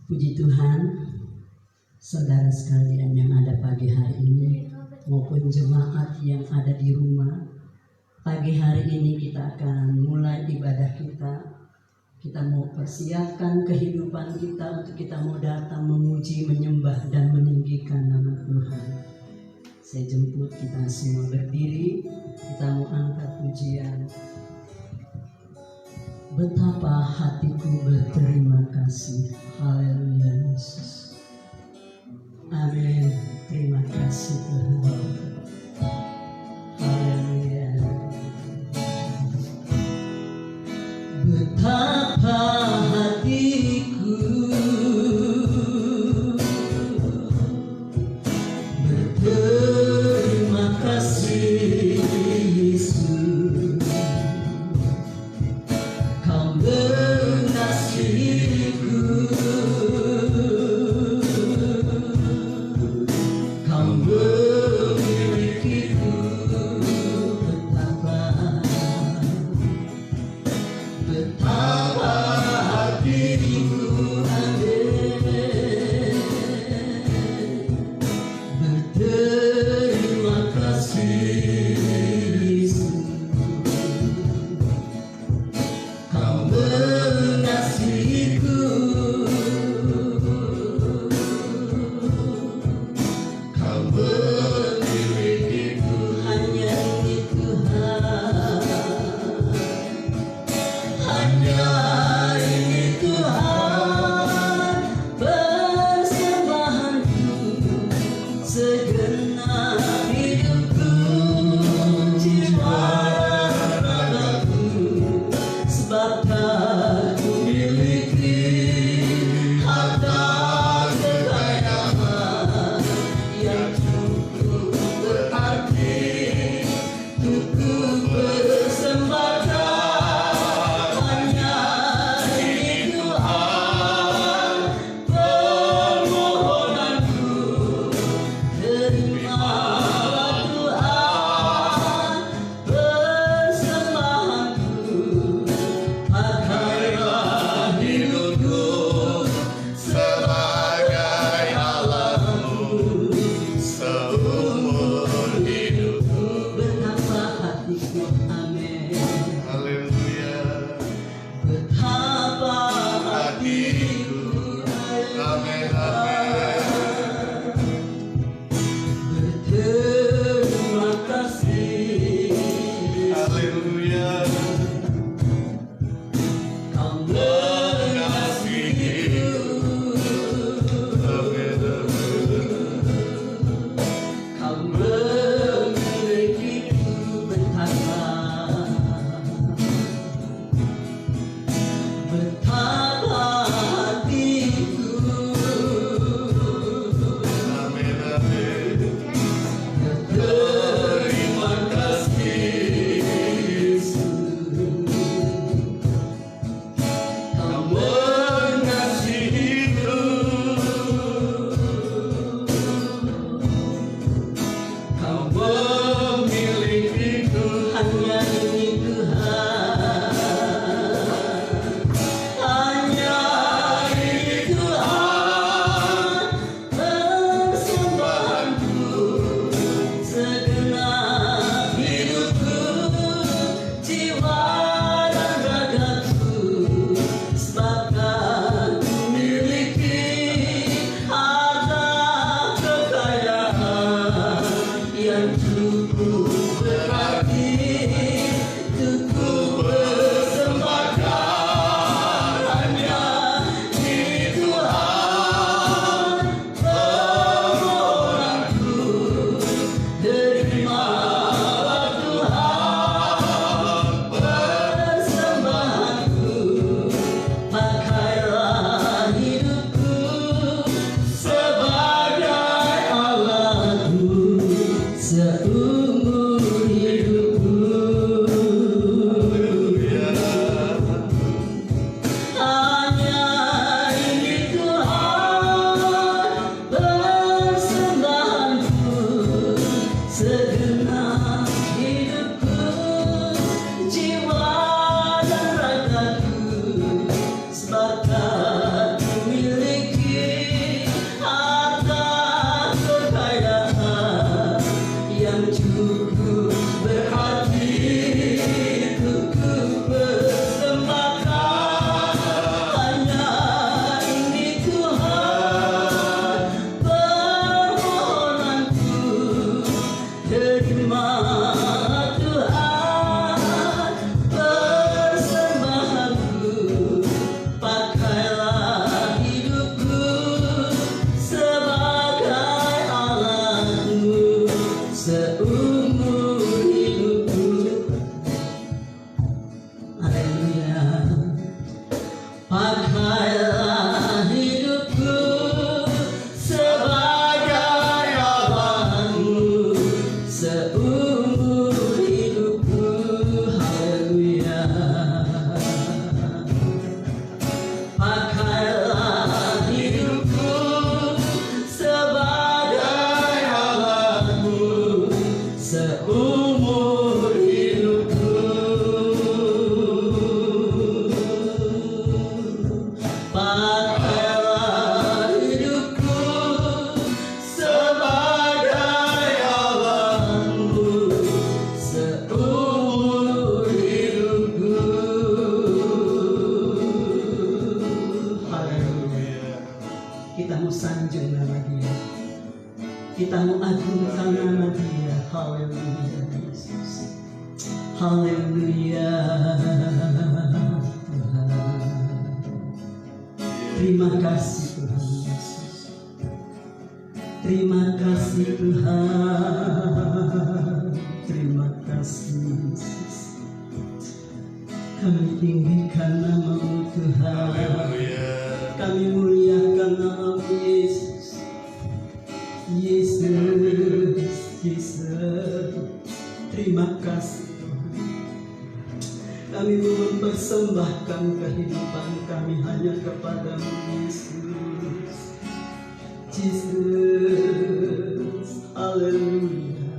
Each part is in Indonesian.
Puji Tuhan, saudara sekalian yang ada pagi hari ini maupun jemaat yang ada di rumah. Pagi hari ini kita akan mulai ibadah kita. Kita mau persiapkan kehidupan kita untuk kita mau datang memuji, menyembah dan meninggikan nama Tuhan. Saya jemput kita semua berdiri, kita mau angkat pujian. Betapa hatiku berterima kasih. Haleluya Yesus. Amin. Terima kasih Tuhan. Haleluya. Betapa hatiku berterima kasih Yesus. Kau mengasihiku, Kau memilikiku. Betapa hatiku, amin, berterima kasih Yesus. Kau mengasihiku, Kau memilikiku. Hanya ini Tuhan, hanya ini Tuhan, persembahanku, segenap hidupku, jiwa dan ragaku, sebab tak kumiliki harta kekayaan yang cukup berarti untuk ku persembahkan. Hanya ini Tuhan, permohonanku, terimalah Tuhan persembahanku. Pakailah hidupku sebagai Allahmu seumur hidupku. Betapa hatiku, amin. Haleluya. Betapa hatiku, Amin, amin. berterima kasih. Haleluya. Kau mengasihiku, Amin, amin. Kau memilikiku. Betapa hatiku Amin, amin. berterima kasih Yesus. Pakailah hidupku sebagai Allahmu seumur hidupku. Haleluya. Pakailah hidupku sebagai Allahmu seumur hidupku. Pakailah hidupku sebagai Allahmu seumur hidupku. Haleluya. Kita mau sanjung nama Dia, kita mau agungkan nama Dia. Haleluya Yesus. Haleluya Tuhan. Terima kasih Tuhan Yesus. Terima kasih Tuhan. Terima kasih Yesus. Kami tinggikan nama-Mu Tuhan. Haleluya. Kami muliakan nama-Mu Yesus. Yesus, Yesus. Terima kasih Tuhan. Kami mau mempersembahkan kehidupan kami hanya kepadamu Yesus. Yesus. Haleluya.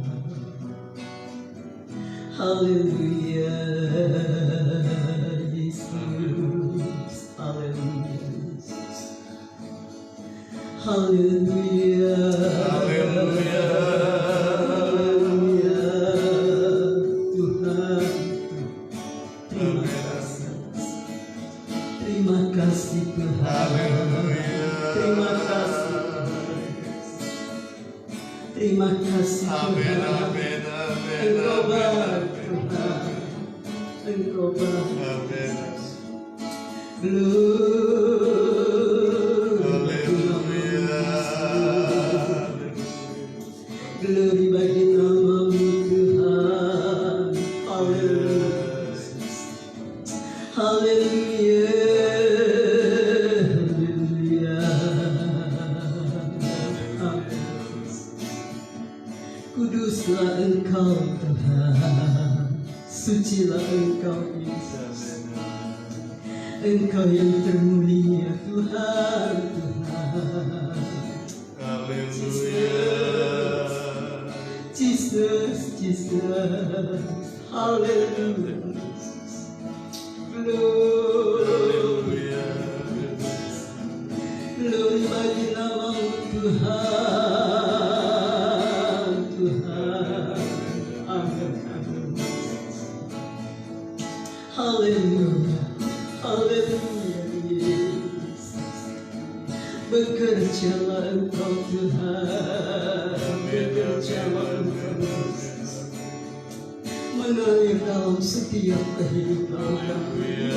Haleluya. Yesus. Haleluya. Yesus. Haleluya. Haleluya. Haleluya. Tuhan. Terima kasih. Terima kasih Tuhan. Haleluya. Terima kasih. Terima kasih Amin, Tuhan. amin, amin, Engkau amin, baik amin. Tuhan. Engkau baik. Amin. Glory bagi nama-Mu Tuhan. Haleluya. Haleluya. Haleluya. Amin. Kuduslah Engkau Tuhan, sucilah Engkau Yesus. Engkau yang termulia Tuhan, Tuhan. Haleluya. Jesus, Jesus. Haleluya. Glory. Glory bagi nama-Mu Tuhan, Tuhan. Amin, amin. Haleluya. Haleluya Yesus. Bekerjalah Engkau Tuhan. Bekerjalah Engkau Yesus. Mengalir dalam setiap kehidupan kami.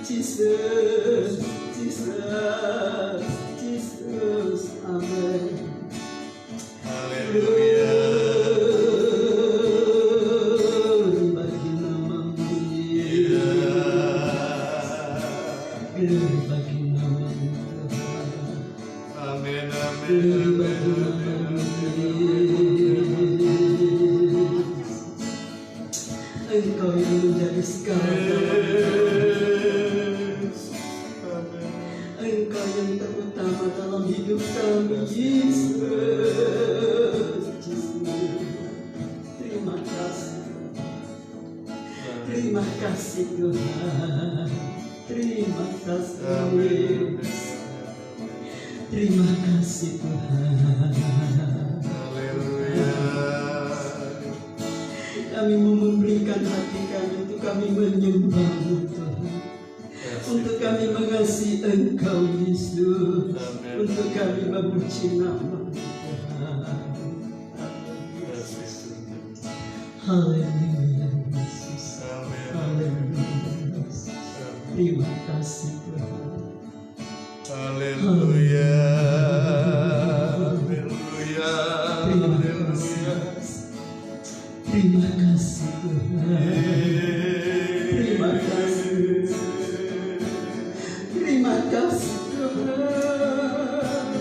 Jesus, Jesus, Jesus. Amin. Haleluya. Glory bagi nama-Mu Yesus. Glory bagi nama-Mu Tuhan. Amin, amin, Glory amin, bagi amin. nama-Mu Yesus. Engkau yang menjadi segala-galanya. Engkau yang terutama dalam hidup kami, Yesus. Terima kasih. Terima kasih Tuhan. Terima kasih. Terima kasih Tuhan. Haleluya. Kami mau memberikan hati kami untuk kami menyembah-Mu Tuhan. Untuk kami mengasihi Engkau Yesus. Untuk kami memuji nama-Mu Tuhan. Haleluya Yesus. Haleluya Yesus. Terima kasih Tuhan. Haleluya. Haleluya. Terima kasih. Haleluya. Terima kasih Tuhan. kasih Tuhan.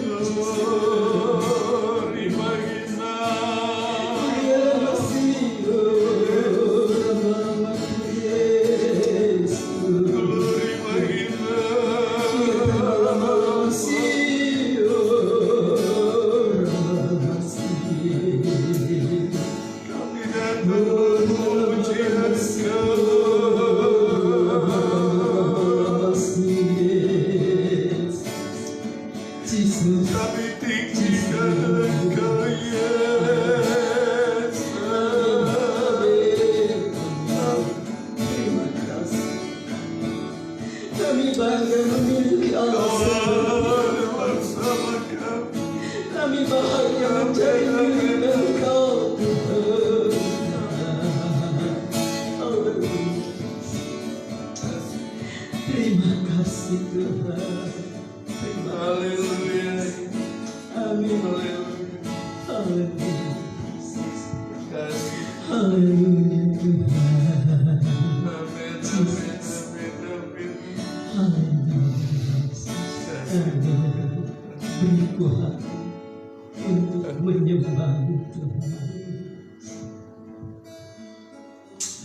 Glory bagi Terima kasih Rama Yesus. Glory bagi Terima kasih Rama kami datang memuji Engkau. Jesus. Kami tinggikan Engkau Yesus. Terima kasih. Kami bangga memiliki Allah Tuhan bersama kami. Kami bahagia menjadi milik Engkau Tuhan. Terima kasih Tuhan. Haleluya. Amin. Haleluya. Haleluya. Kasih. Haleluya Tuhan. Amin. Amin. Amin. Amin. Haleluya. Beriku hati untuk menyembah-Mu Tuhan.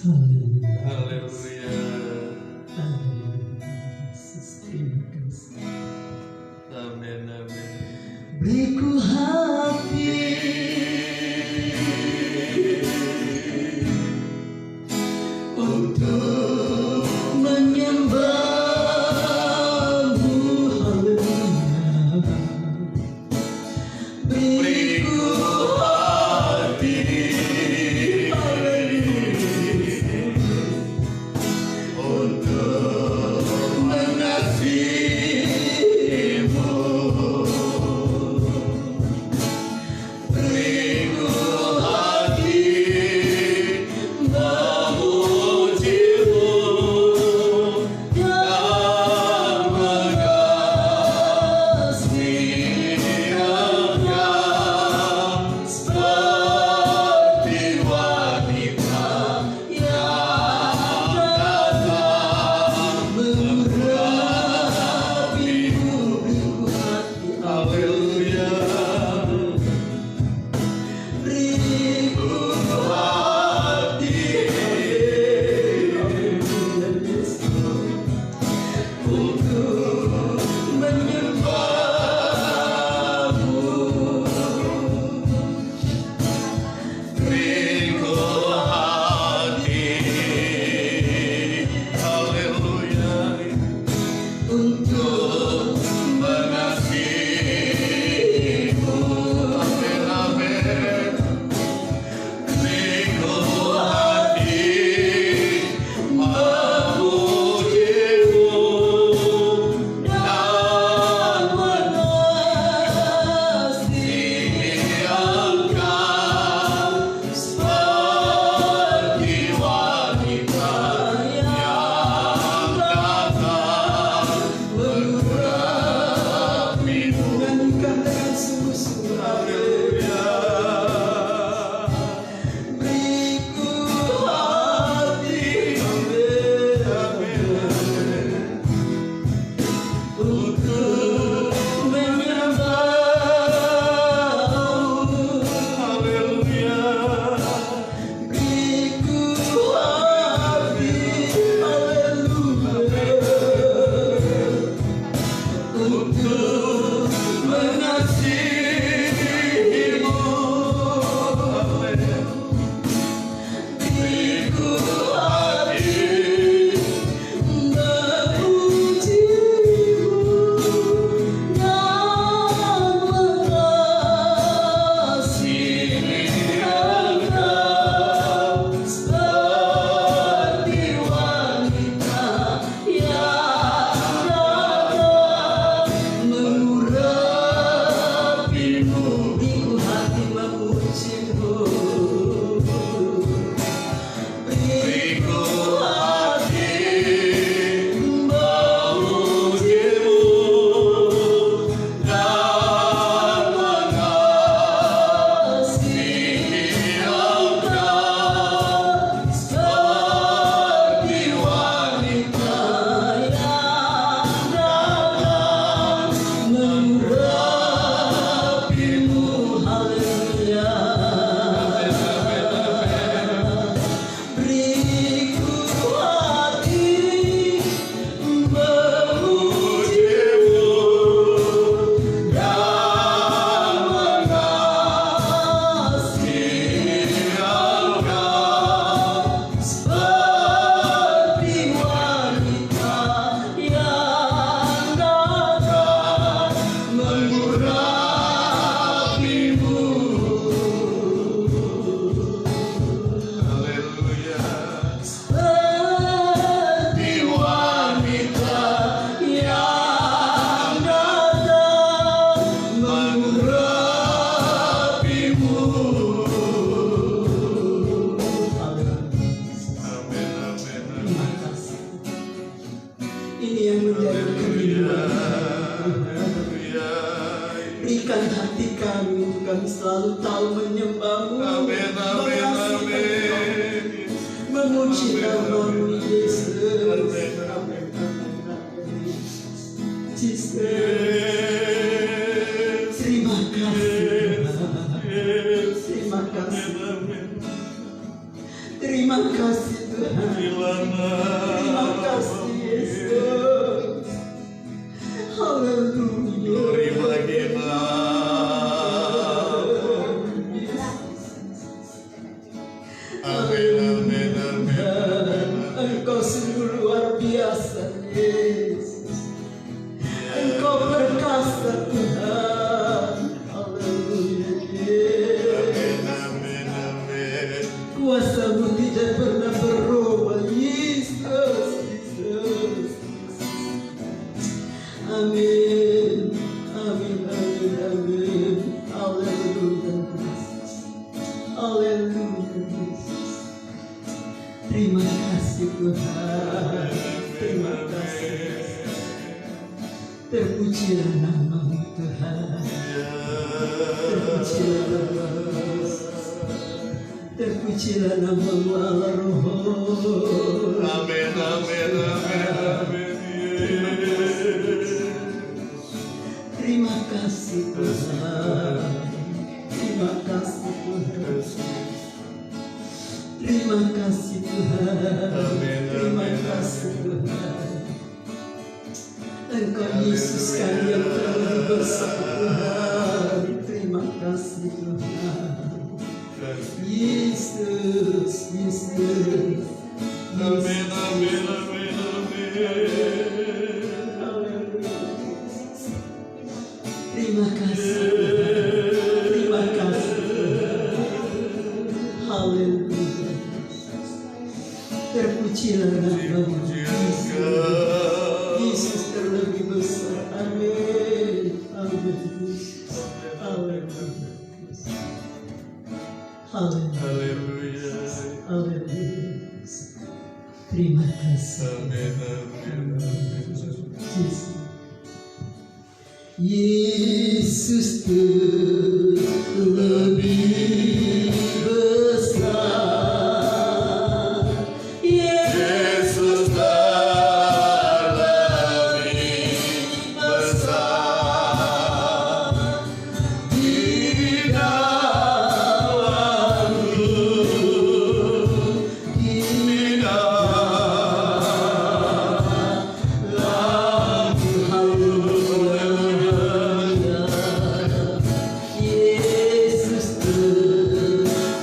Haleluya. Haleluya. Haleluya. Yesus, terima kasih. Amin. Amin. Beriku hati untuk menyembah-Mu. Haleluya. Beriku hati, haleluya, untuk mengasihi-Mu. Beriku hati memuji-Mu. kami selalu tahu menyembah-Mu, Amin, amin, amin. memuji nama-Mu Yesus. Amin, Amin, amin, amin. Jesus. Terima kasih Tuhan. Terima kasih. Terima kasih Tuhan. Terima kasih Yesus. Haleluya. Terima kita. Amin, amin, amin. Engkau sungguh luar biasa Yesus. Engkau perkasa Tuhan. Haleluya. Amin, amin, amin. Kuasa-Mu tidak pernah berubah Yesus. Yesus. Amin. Amin, amin, amin. Haleluya. Haleluya. Terima kasih Tuhan. Terima kasih. Terpujilah nama-Mu Tuhan. Terpujilah nama-Mu. Terpujilah nama-Mu Allah Roh. Amin, amin, amin, amin. Terima kasih Tuhan. Terima kasih Tuhan. Terima kasih Tuhan. Terima kasih Tuhan. Engkau Yesus kami yang terlebih besar Tuhan. Terima kasih Tuhan. Yesus, Yesus. Amin, amin, amin, amin. Terima kasih. Terima kasih. Haleluya. Terpujilah nama-Mu Yesus. Yesus terlebih besar. Amin. Amin. Haleluya. Haleluya. Haleluya. Haleluya. Terima kasih. Amin, amin, amin. Yesus terlebih besar. Yesus terlebih besar di dalamku, di dalamku. Haleluya. Yesus terlebih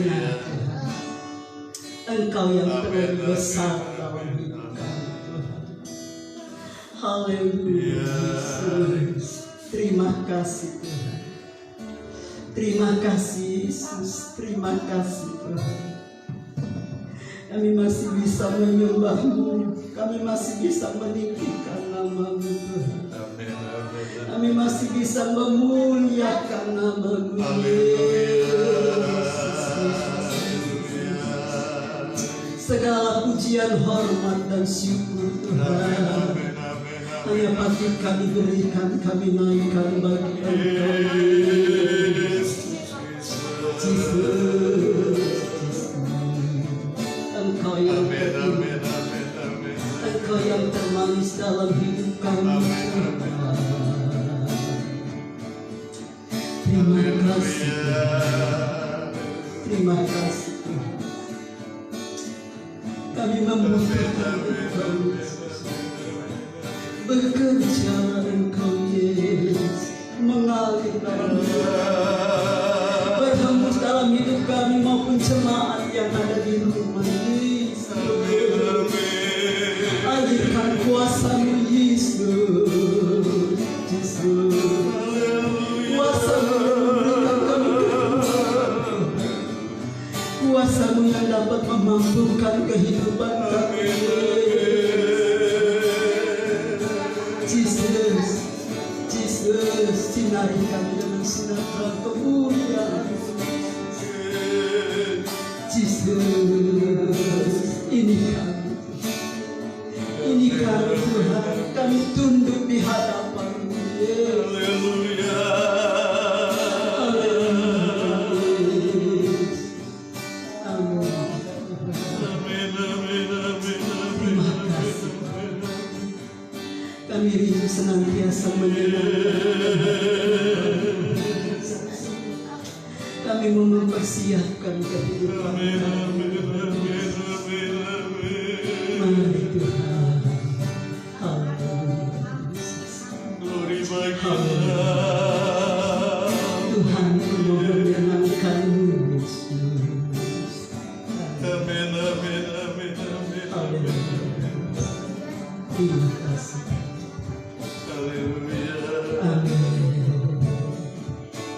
benar Tuhan. Engkau yang terlebih besar dalam hidup kami Tuhan. Haleluya Yesus. Terima kasih Tuhan. Terima kasih Yesus. Terima kasih Tuhan. Kami masih bisa menyembah-Mu. Kami masih bisa meninggikan nama-Mu Tuhan. Kami masih bisa memuliakan nama-Mu Yesus. Segala pujian, hormat dan syukur Tuhan hanya patut kami berikan, kami naikkan bagi Engkau Yesus. Engkau yang terindah, Engkau yang termanis dalam hidup kami Tuhan. Terima kasih Tuhan. Terima kasih Tuhan. Kami membutuhkan Engkau Yesus. Bekerja Engkau Yesus, mengalir dalam hidup kami, berhembus dalam hidup kami maupun jemaat yang ada di rumah Yesus. Alirkan kuasa-Mu Yesus, Yesus. Kuasa-Mu yang memberikan kami kekuatan, kuasa-Mu yang dapat memampukan kehidupan kami. Yesus, sinari kami dengan sinar terang kemuliaan. Yesus, ini kami Tuhan, kami tunduk di hadapan-Mu Yesus. Haleluya. Kami rindu senantiasa menyenangkan. Kami mau mempersiapkan kehidupan kami. Mari Tuhan. Haleluya. Tuhan ku mau menyenangkan-Mu Yesus. Haleluya.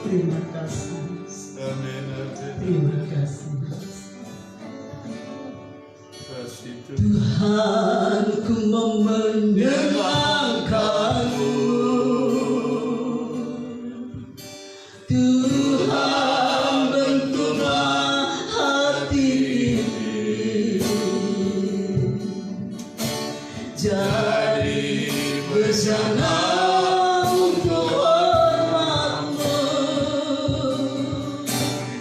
Terima kasih. Amin. Terima kasih. Terima kasih. Tuhan ku mau menyenangkan-Mu. Tuhan bentuklah hati ini jadi bersama untuk hormat-Mu.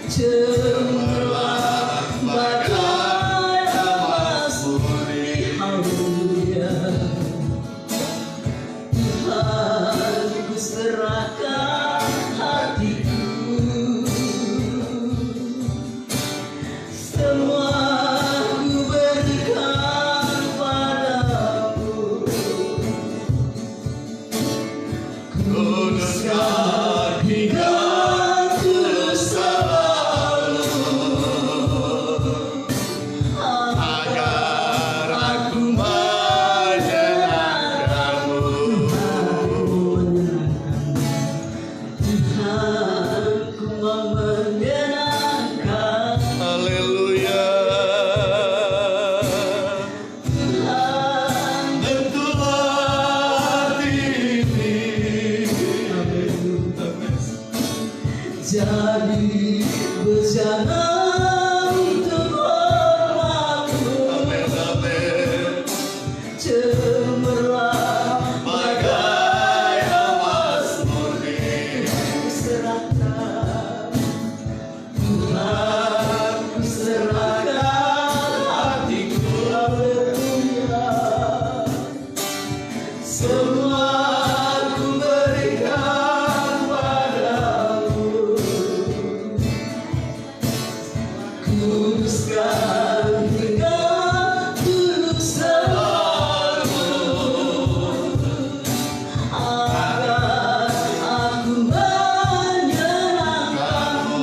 Cemerlang bagai emas murni. Haleluya. Tuhan ku serahkan hatiku, semua ku berikan padamu. Kuduskan hingga tulus selalu, agar aku menyenangkan-Mu. Tuhan ku mau menyenangkan. Haleluya. Tuhan Bentuklah hati ini. jadi bersama untuk hormat-Mu. Cemerlang Bagai emas murni. ku serahkan, Tuhan ku serahkan hatiku. Haleluya. Semua ku berikan padamu. Kuduskan hingga tulus selalu, agar aku menyenangkan-Mu.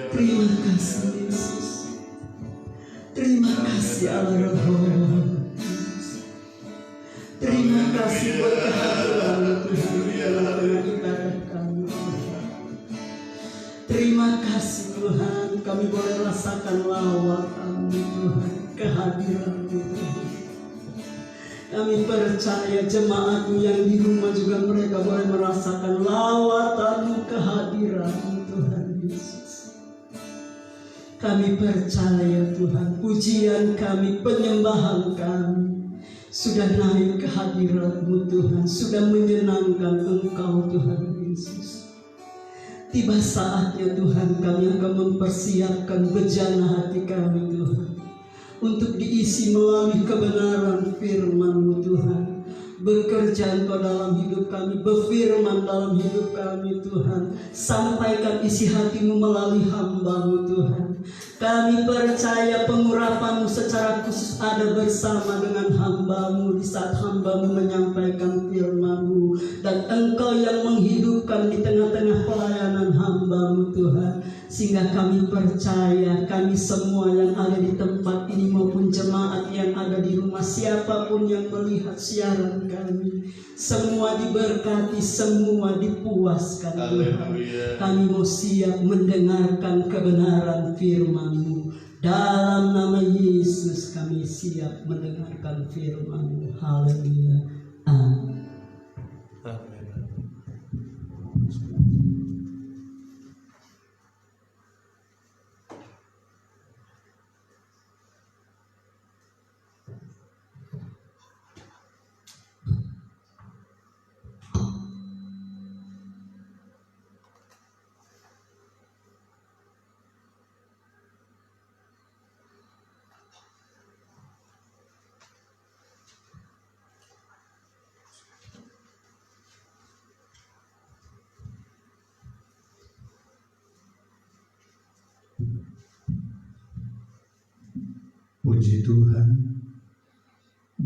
Terima kasih Yesus. Terima kasih Allah Roh. Terima kasih buat kehadiran Tuhan di dalam ibadah kami. Terima kasih Tuhan, kami boleh rasakan lawatan Tuhan, kehadiran Tuhan. Kami percaya jemaat-Mu yang di rumah juga mereka boleh merasakan lawatan-Mu, kehadiran-Mu Tuhan Yesus. Kami percaya Tuhan, pujian kami, penyembahan kami sudah naik ke hadirat-Mu Tuhan, sudah menyenangkan Engkau Tuhan Yesus. Tiba saatnya Tuhan, kami akan mempersiapkan bejana hati kami Tuhan, untuk diisi melalui kebenaran firman-Mu Tuhan. Bekerja Engkau dalam hidup kami, berfirman dalam hidup kami Tuhan. Sampaikan isi hati-Mu melalui hamba-Mu Tuhan. Kami percaya pengurapan-Mu secara khusus ada bersama dengan hamba-Mu di saat hamba-Mu menyampaikan firman-Mu. Dan Engkau yang menghidupkan di tengah-tengah pelayanan hamba-Mu Tuhan. Sehingga kami percaya, kami semua yang ada di tempat ini maupun jemaat yang ada di rumah, siapapun yang melihat siaran kami, semua diberkati, semua dipuaskan Tuhan. Kami mau siap mendengarkan kebenaran firman-Mu. Dalam nama Yesus kami siap mendengarkan firman-Mu. Haleluya. Amin. Puji Tuhan,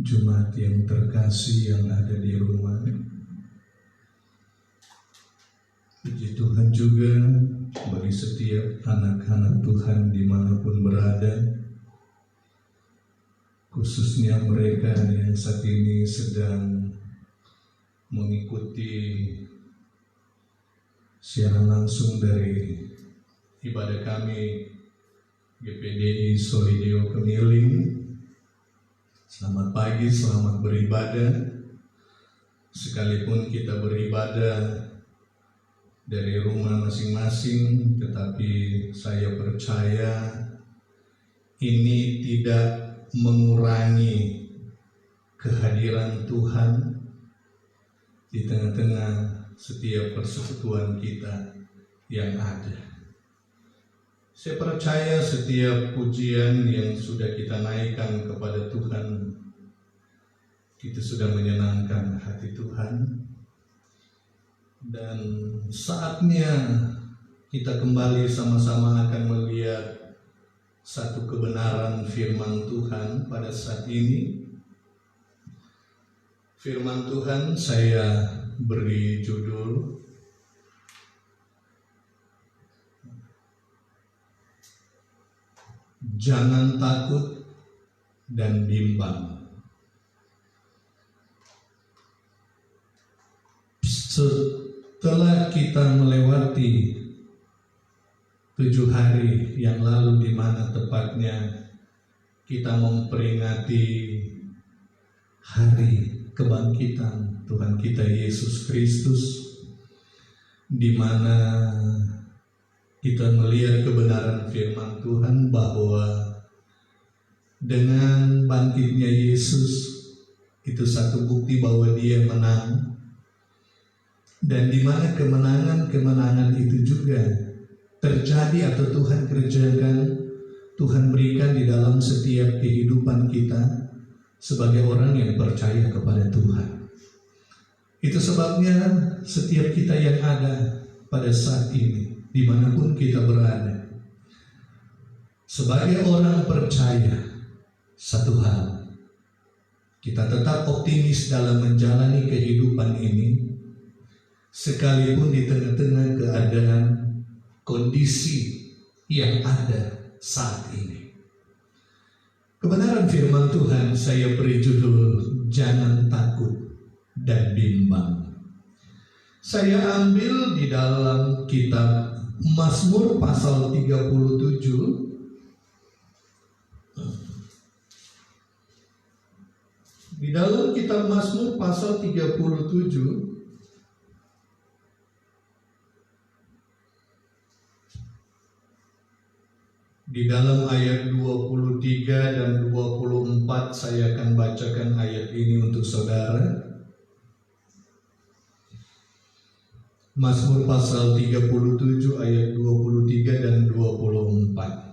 jemaat yang terkasih yang ada di rumah. Puji Tuhan juga bagi setiap anak-anak Tuhan dimanapun berada, khususnya mereka yang saat ini sedang mengikuti siaran langsung dari ibadah kami GPDI Solideo Kemiling. Selamat pagi, selamat beribadah. Sekalipun kita beribadah dari rumah masing-masing, tetapi saya percaya ini tidak mengurangi kehadiran Tuhan di tengah-tengah setiap persekutuan kita yang ada. Saya percaya setiap pujian yang sudah kita naikkan kepada Tuhan, itu sudah menyenangkan hati Tuhan. Dan saatnya kita kembali sama-sama akan melihat satu kebenaran firman Tuhan pada saat ini. Firman Tuhan saya beri judul Jangan takut dan bimbang. Setelah kita melewati 7 hari yang lalu, di mana tepatnya kita memperingati hari kebangkitan Tuhan kita Yesus Kristus, di mana kita melihat kebenaran firman Tuhan bahwa dengan bangkitnya Yesus itu satu bukti bahwa Dia menang, dan di mana kemenangan itu juga terjadi atau Tuhan kerjakan, Tuhan berikan di dalam setiap kehidupan kita sebagai orang yang percaya kepada Tuhan. Itu sebabnya setiap kita yang ada pada saat ini, dimanapun kita berada, sebagai orang percaya, satu hal, kita tetap optimis dalam menjalani kehidupan ini, sekalipun di tengah-tengah keadaan kondisi yang ada saat ini. Kebenaran firman Tuhan saya beri judul Jangan Takut dan Bimbang. Saya ambil di dalam kitab Mazmur pasal 37. Di dalam kitab Mazmur pasal 37 di dalam ayat 23 dan 24 saya akan bacakan ayat ini untuk saudara. Mazmur pasal 37 ayat 23 dan 24.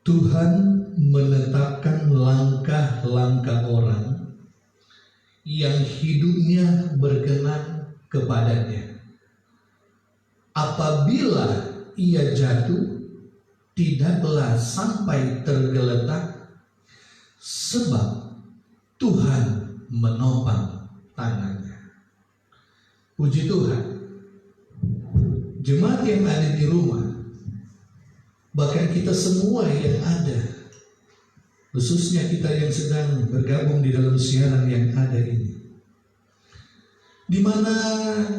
Tuhan menetapkan langkah-langkah orang yang hidupnya berkenan kepadanya. Apabila ia jatuh, tidaklah sampai tergeletak, sebab Tuhan menopang tangannya. Puji Tuhan. Jemaat yang ada di rumah, bahkan kita semua yang ada, khususnya kita yang sedang bergabung di dalam siaran yang ada ini, di mana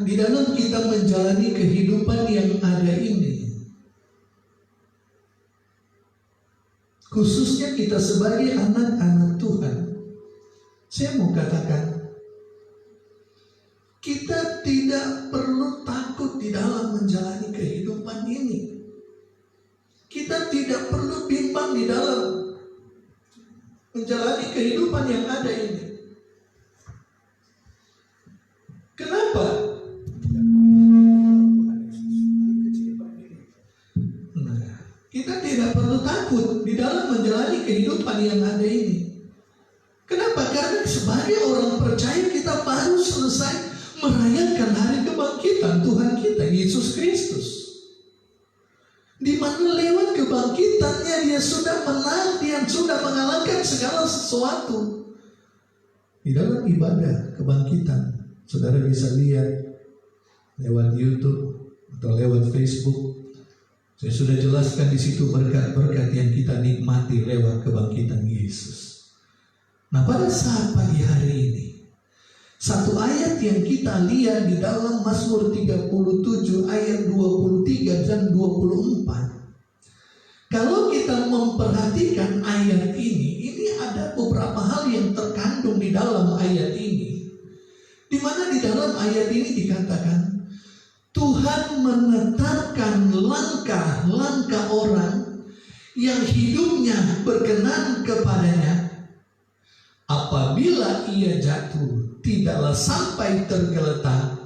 di dalam kita menjalani kehidupan yang ada ini, khususnya kita sebagai anak-anak Tuhan, saya mau katakan, kita tidak perlu takut di dalam menjalani kehidupan ini. Kita tidak perlu bimbang di dalam menjalani kehidupan yang ada ini. Kenapa? Kita tidak perlu takut di dalam menjalani kehidupan yang ada ini. Kenapa? Karena sebagai orang percaya kita baru selesai merayakan hari kebangkitan Tuhan kita Yesus Kristus, di mana lewat kebangkitannya Dia sudah menang, Dia sudah mengalahkan segala sesuatu. Di dalam ibadah kebangkitan, saudara bisa lihat lewat YouTube atau lewat Facebook. Saya sudah jelaskan di situ berkat-berkat yang kita nikmati lewat kebangkitan Yesus. Nah, pada saat pagi hari ini, satu ayat yang kita lihat di dalam Mazmur 37 ayat 23 dan 24. Kalau kita memperhatikan ayat ini ada beberapa hal yang terkandung di dalam ayat ini. Di mana di dalam ayat ini dikatakan, Tuhan menetapkan langkah-langkah orang yang hidupnya berkenan kepadanya. Apabila ia jatuh, tidaklah sampai tergeletak,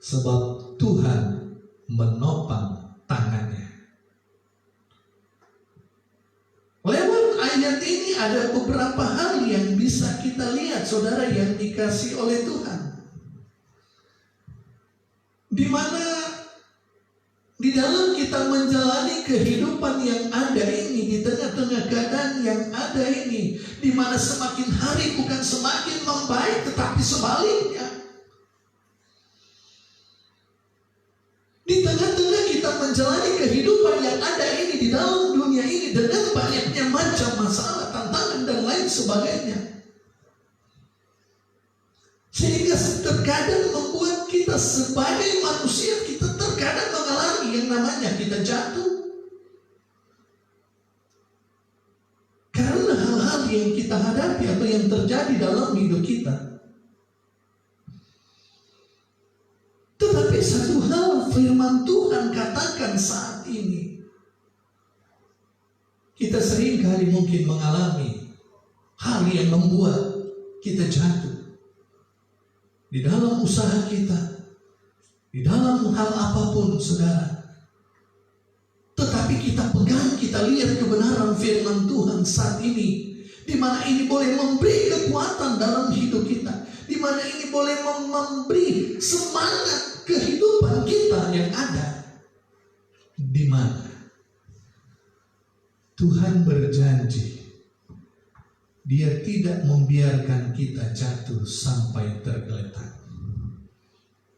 sebab Tuhan menopang tangannya. Lewat ayat ini ada beberapa hal yang bisa kita lihat, saudara yang dikasih oleh Tuhan, di mana di dalam kita menjalani kehidupan yang ada ini, di tengah-tengah keadaan yang ada ini, di mana semakin hari bukan semakin membaik, tetapi sebaliknya. Di tengah-tengah kita menjalani kehidupan yang ada ini, di dalam dunia ini, dengan banyaknya macam masalah, tantangan dan lain sebagainya, sehingga terkadang membuat kita sebagai manusia, kita terkadang mengalami yang namanya kita jatuh. Karena hal-hal yang kita hadapi atau yang terjadi dalam hidup kita. Tetapi satu hal firman Tuhan katakan saat ini, kita seringkali mungkin mengalami hal yang membuat kita jatuh. Di dalam usaha kita, di dalam hal apapun, saudara. Tetapi kita pegang, kita lihat kebenaran firman Tuhan saat ini, di mana ini boleh memberi kekuatan dalam hidup kita, di mana ini boleh memberi semangat kehidupan kita yang ada, di mana Tuhan berjanji Dia tidak membiarkan kita jatuh sampai tergeletak.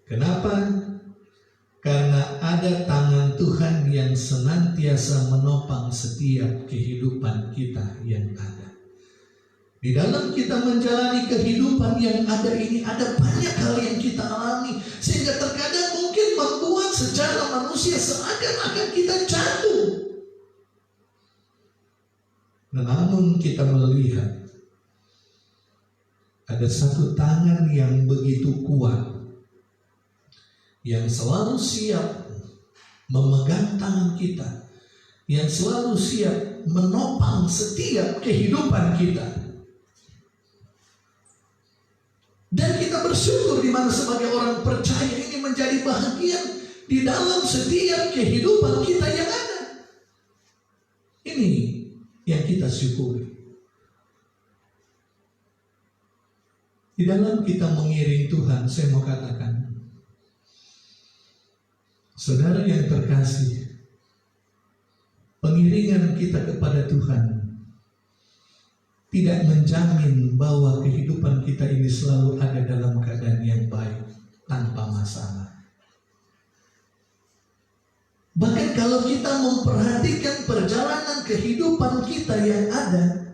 Kenapa? Karena ada tangan Tuhan yang senantiasa menopang setiap kehidupan kita yang ada. Di dalam kita menjalani kehidupan yang ada ini, ada banyak hal yang kita alami, sehingga terkadang mungkin membuat secara manusia seakan-akan kita jatuh. Namun kita melihat ada satu tangan yang begitu kuat, yang selalu siap memegang tangan kita, yang selalu siap menopang setiap kehidupan kita. Dan kita bersyukur di mana sebagai orang percaya ini menjadi bahagian di dalam setiap kehidupan kita yang ada. Ini yang kita syukuri. Di dalam kita mengiring Tuhan, saya mau katakan, saudara yang terkasih, pengiringan kita kepada Tuhan tidak menjamin bahwa kehidupan kita ini selalu ada dalam keadaan yang baik tanpa masalah. Bahkan kalau kita memperhatikan perjalanan kehidupan kita yang ada,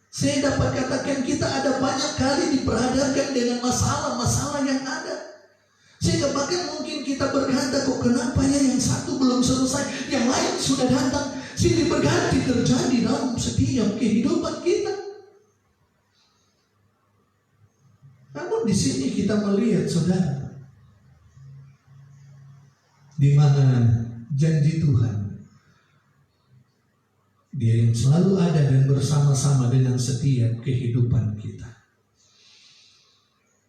saya dapat katakan kita ada banyak kali diperhadapkan dengan masalah-masalah yang ada. Sehingga bahkan mungkin kita berkata, kok kenapa ya yang satu belum selesai, yang lain sudah datang. Silih berganti terjadi dalam setiap kehidupan kita. Namun di sini kita melihat, saudara, di mana janji Tuhan, Dia yang selalu ada dan bersama-sama dengan setiap kehidupan kita.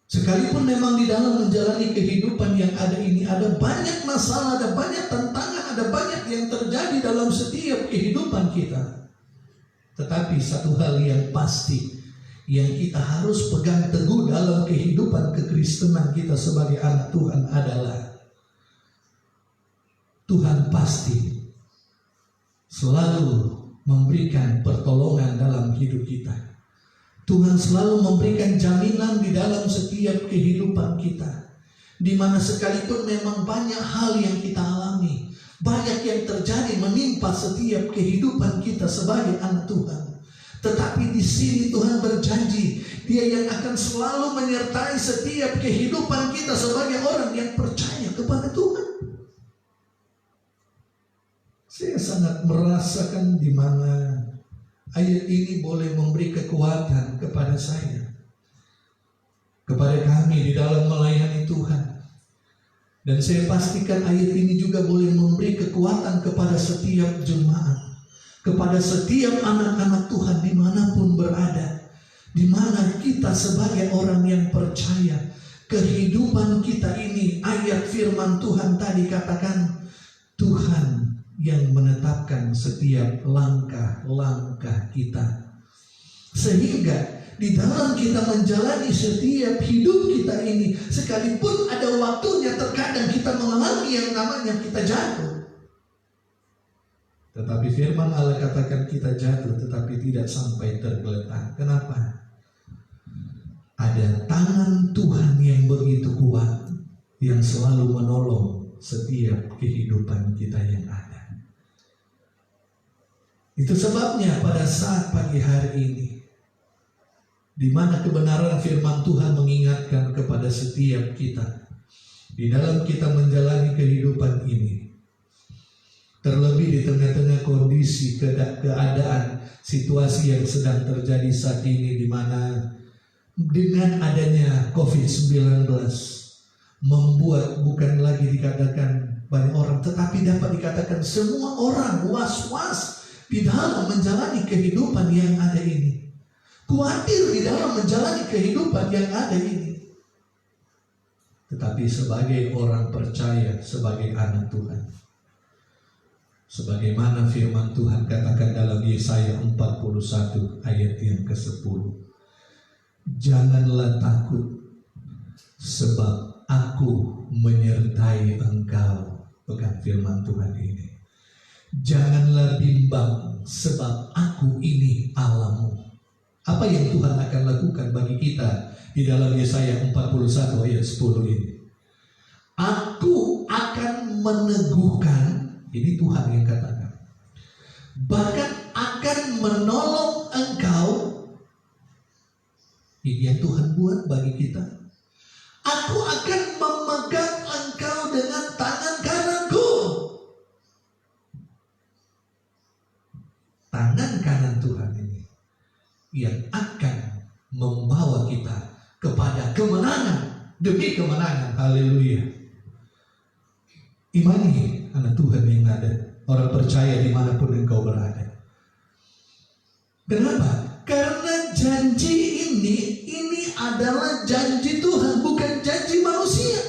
Sekalipun memang di dalam menjalani kehidupan yang ada ini ada banyak masalah, ada banyak tantangan, ada banyak yang terjadi dalam setiap kehidupan kita. Tetapi satu hal yang pasti yang kita harus pegang teguh dalam kehidupan kekristenan kita sebagai anak Tuhan adalah Tuhan pasti selalu memberikan pertolongan dalam hidup kita. Tuhan selalu memberikan jaminan di dalam setiap kehidupan kita, di mana sekalipun memang banyak hal yang kita alami, banyak yang terjadi menimpa setiap kehidupan kita sebagai anak Tuhan. Tetapi di sini Tuhan berjanji, Dia yang akan selalu menyertai setiap kehidupan kita sebagai orang yang percaya kepada Tuhan. Saya sangat merasakan di mana ayat ini boleh memberi kekuatan kepada saya, kepada kami di dalam melayani Tuhan. Dan saya pastikan ayat ini juga boleh memberi kekuatan kepada setiap jemaat, kepada setiap anak-anak Tuhan dimanapun berada. Di mana kita sebagai orang yang percaya, kehidupan kita ini, ayat firman Tuhan tadi katakan, Tuhan yang menetapkan setiap langkah-langkah kita. Sehingga di dalam kita menjalani setiap hidup kita ini, sekalipun ada waktunya terkadang kita mengalami yang namanya kita jatuh. Tetapi firman Allah katakan kita jatuh tetapi tidak sampai tergeletak. Kenapa? Ada tangan Tuhan yang begitu kuat yang selalu menolong setiap kehidupan kita yang ada. Itu sebabnya pada saat pagi hari ini, di mana kebenaran firman Tuhan mengingatkan kepada setiap kita, di dalam kita menjalani kehidupan ini, terlebih di tengah-tengah kondisi keadaan situasi yang sedang terjadi saat ini, di mana dengan adanya COVID-19 membuat bukan lagi dikatakan banyak orang, tetapi dapat dikatakan semua orang was-was di dalam menjalani kehidupan yang ada ini. Khawatir di dalam menjalani kehidupan yang ada ini. Tetapi sebagai orang percaya, sebagai anak Tuhan, sebagaimana firman Tuhan katakan dalam Yesaya 41 ayat yang ke-10, janganlah takut, sebab aku menyertai engkau. Pegang firman Tuhan ini. Janganlah bimbang, sebab aku ini Allahmu. Apa yang Tuhan akan lakukan bagi kita di dalam Yesaya 41 ayat 10 ini? Aku akan meneguhkan, ini Tuhan yang katakan, bahkan akan menolong engkau. Ini yang Tuhan buat bagi kita. Aku akan memegang engkau dengan tangan kananku. Tangan kanan Tuhan ini yang akan membawa kita kepada kemenangan demi kemenangan. Haleluya. Imani anak Tuhan yang ada, orang percaya dimanapun engkau berada. Kenapa? Karena janji ini adalah janji Tuhan, bukan janji manusia.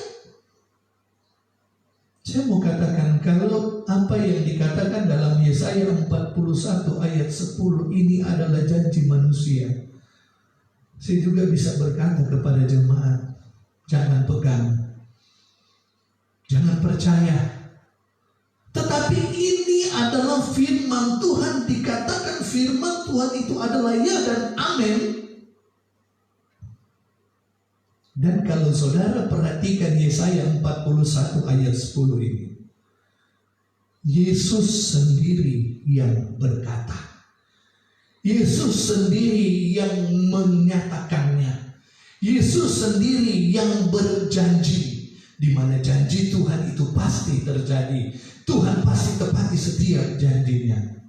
Saya mau katakan, kalau apa yang dikatakan dalam Yesaya 41 ayat 10 ini adalah janji manusia, saya juga bisa berkata kepada jemaat, jangan pegang, jangan percaya. Tetapi ini adalah firman Tuhan, dikatakan firman Tuhan itu adalah ya dan amin. Dan kalau saudara perhatikan Yesaya 41 ayat 10 ini, Yesus sendiri yang berkata, Yesus sendiri yang menyatakannya, Yesus sendiri yang berjanji, di mana janji Tuhan itu pasti terjadi. Tuhan pasti tepati setiap janjinya.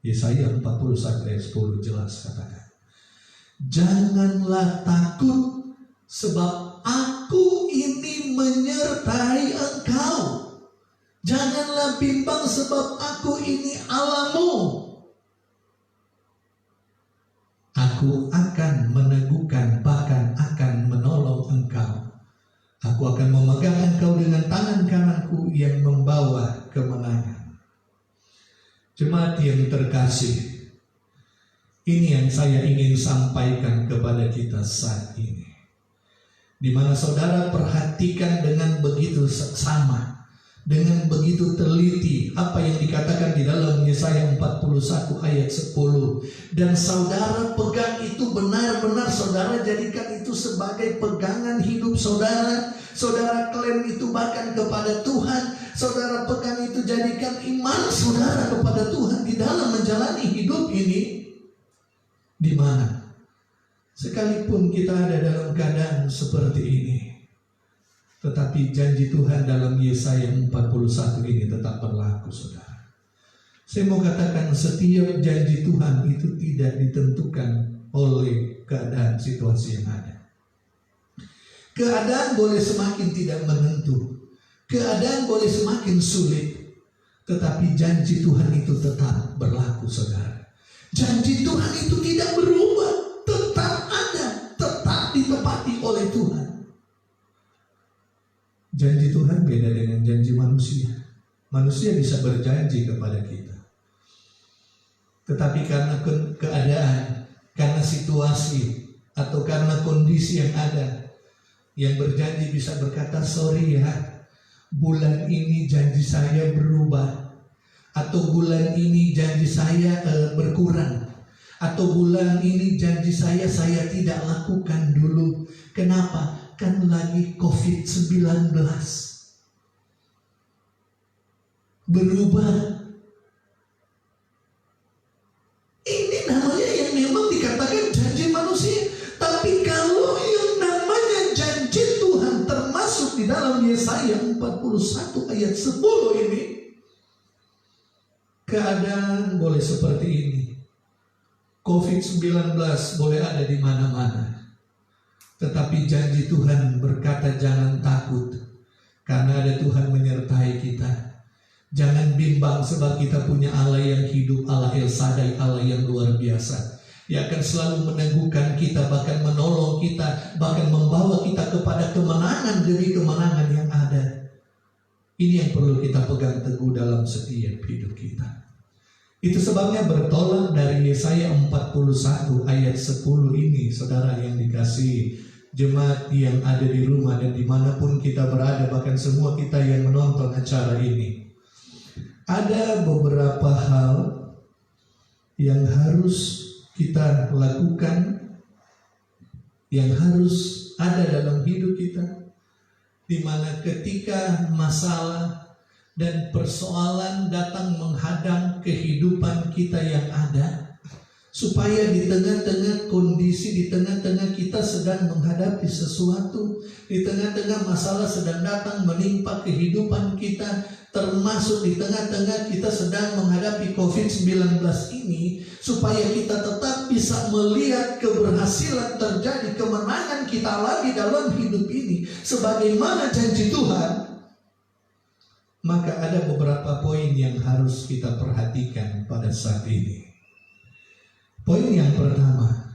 Yesaya 41 ayat 10 jelas katakan, janganlah takut, sebab aku ini menyertai engkau. Janganlah bimbang, sebab aku ini Allahmu. Aku akan meneguhkan, bahkan akan menolong engkau. Aku akan memegang engkau dengan tangan kananku yang membawa kemenangan. Jemaat yang terkasih, ini yang saya ingin sampaikan kepada kita saat ini. Di mana saudara perhatikan dengan begitu seksama, dengan begitu teliti apa yang dikatakan di dalam Yesaya 41 ayat 10, dan saudara pegang itu benar-benar, saudara jadikan itu sebagai pegangan hidup saudara. Saudara klaim itu bahkan kepada Tuhan, saudara pegang itu, jadikan iman saudara kepada Tuhan di dalam menjalani hidup ini. Di mana sekalipun kita ada dalam keadaan seperti ini, tetapi janji Tuhan dalam Yesaya 41 ini tetap berlaku, saudara. Saya mau katakan, setiap janji Tuhan itu tidak ditentukan oleh keadaan situasi yang ada. Keadaan boleh semakin tidak menentu, keadaan boleh semakin sulit, tetapi janji Tuhan itu tetap berlaku, saudara. Janji Tuhan itu tidak berubah, tetap ada, tetap ditepati oleh Tuhan. Janji Tuhan beda dengan janji manusia. Manusia bisa berjanji kepada kita, tetapi karena keadaan, karena situasi, atau karena kondisi yang ada, yang berjanji bisa berkata, sorry ya, bulan ini janji saya berubah, atau bulan ini janji saya berkurang, atau bulan ini janji saya tidak lakukan dulu. Kenapa? Kan lagi COVID-19. Berubah. Ini namanya yang memang dikatakan janji manusia. Tapi kalau yang namanya janji Tuhan, termasuk di dalam Yesaya 41 ayat 10 ini, keadaan boleh seperti ini, COVID-19 boleh ada di mana-mana, tetapi janji Tuhan berkata jangan takut, karena ada Tuhan menyertai kita. Jangan bimbang, sebab kita punya Allah yang hidup, Allah El Shaddai, Allah yang luar biasa. Dia akan selalu meneguhkan kita, bahkan menolong kita, bahkan membawa kita kepada kemenangan demi kemenangan yang ada. Ini yang perlu kita pegang teguh dalam setiap hidup kita. Itu sebabnya bertolak dari Yesaya 41 ayat 10 ini, saudara yang dikasihi, jemaat yang ada di rumah dan dimanapun kita berada, bahkan semua kita yang menonton acara ini. Ada beberapa hal yang harus kita lakukan, yang harus ada dalam hidup kita, di mana ketika masalah dan persoalan datang menghadang kehidupan kita yang ada, supaya di tengah-tengah kondisi, di tengah-tengah kita sedang menghadapi sesuatu, di tengah-tengah masalah sedang datang menimpa kehidupan kita, termasuk di tengah-tengah kita sedang menghadapi COVID-19 ini, supaya kita tetap bisa melihat keberhasilan terjadi, kemenangan kita lagi dalam hidup ini sebagaimana janji Tuhan. Maka ada beberapa poin yang harus kita perhatikan pada saat ini. Poin yang pertama,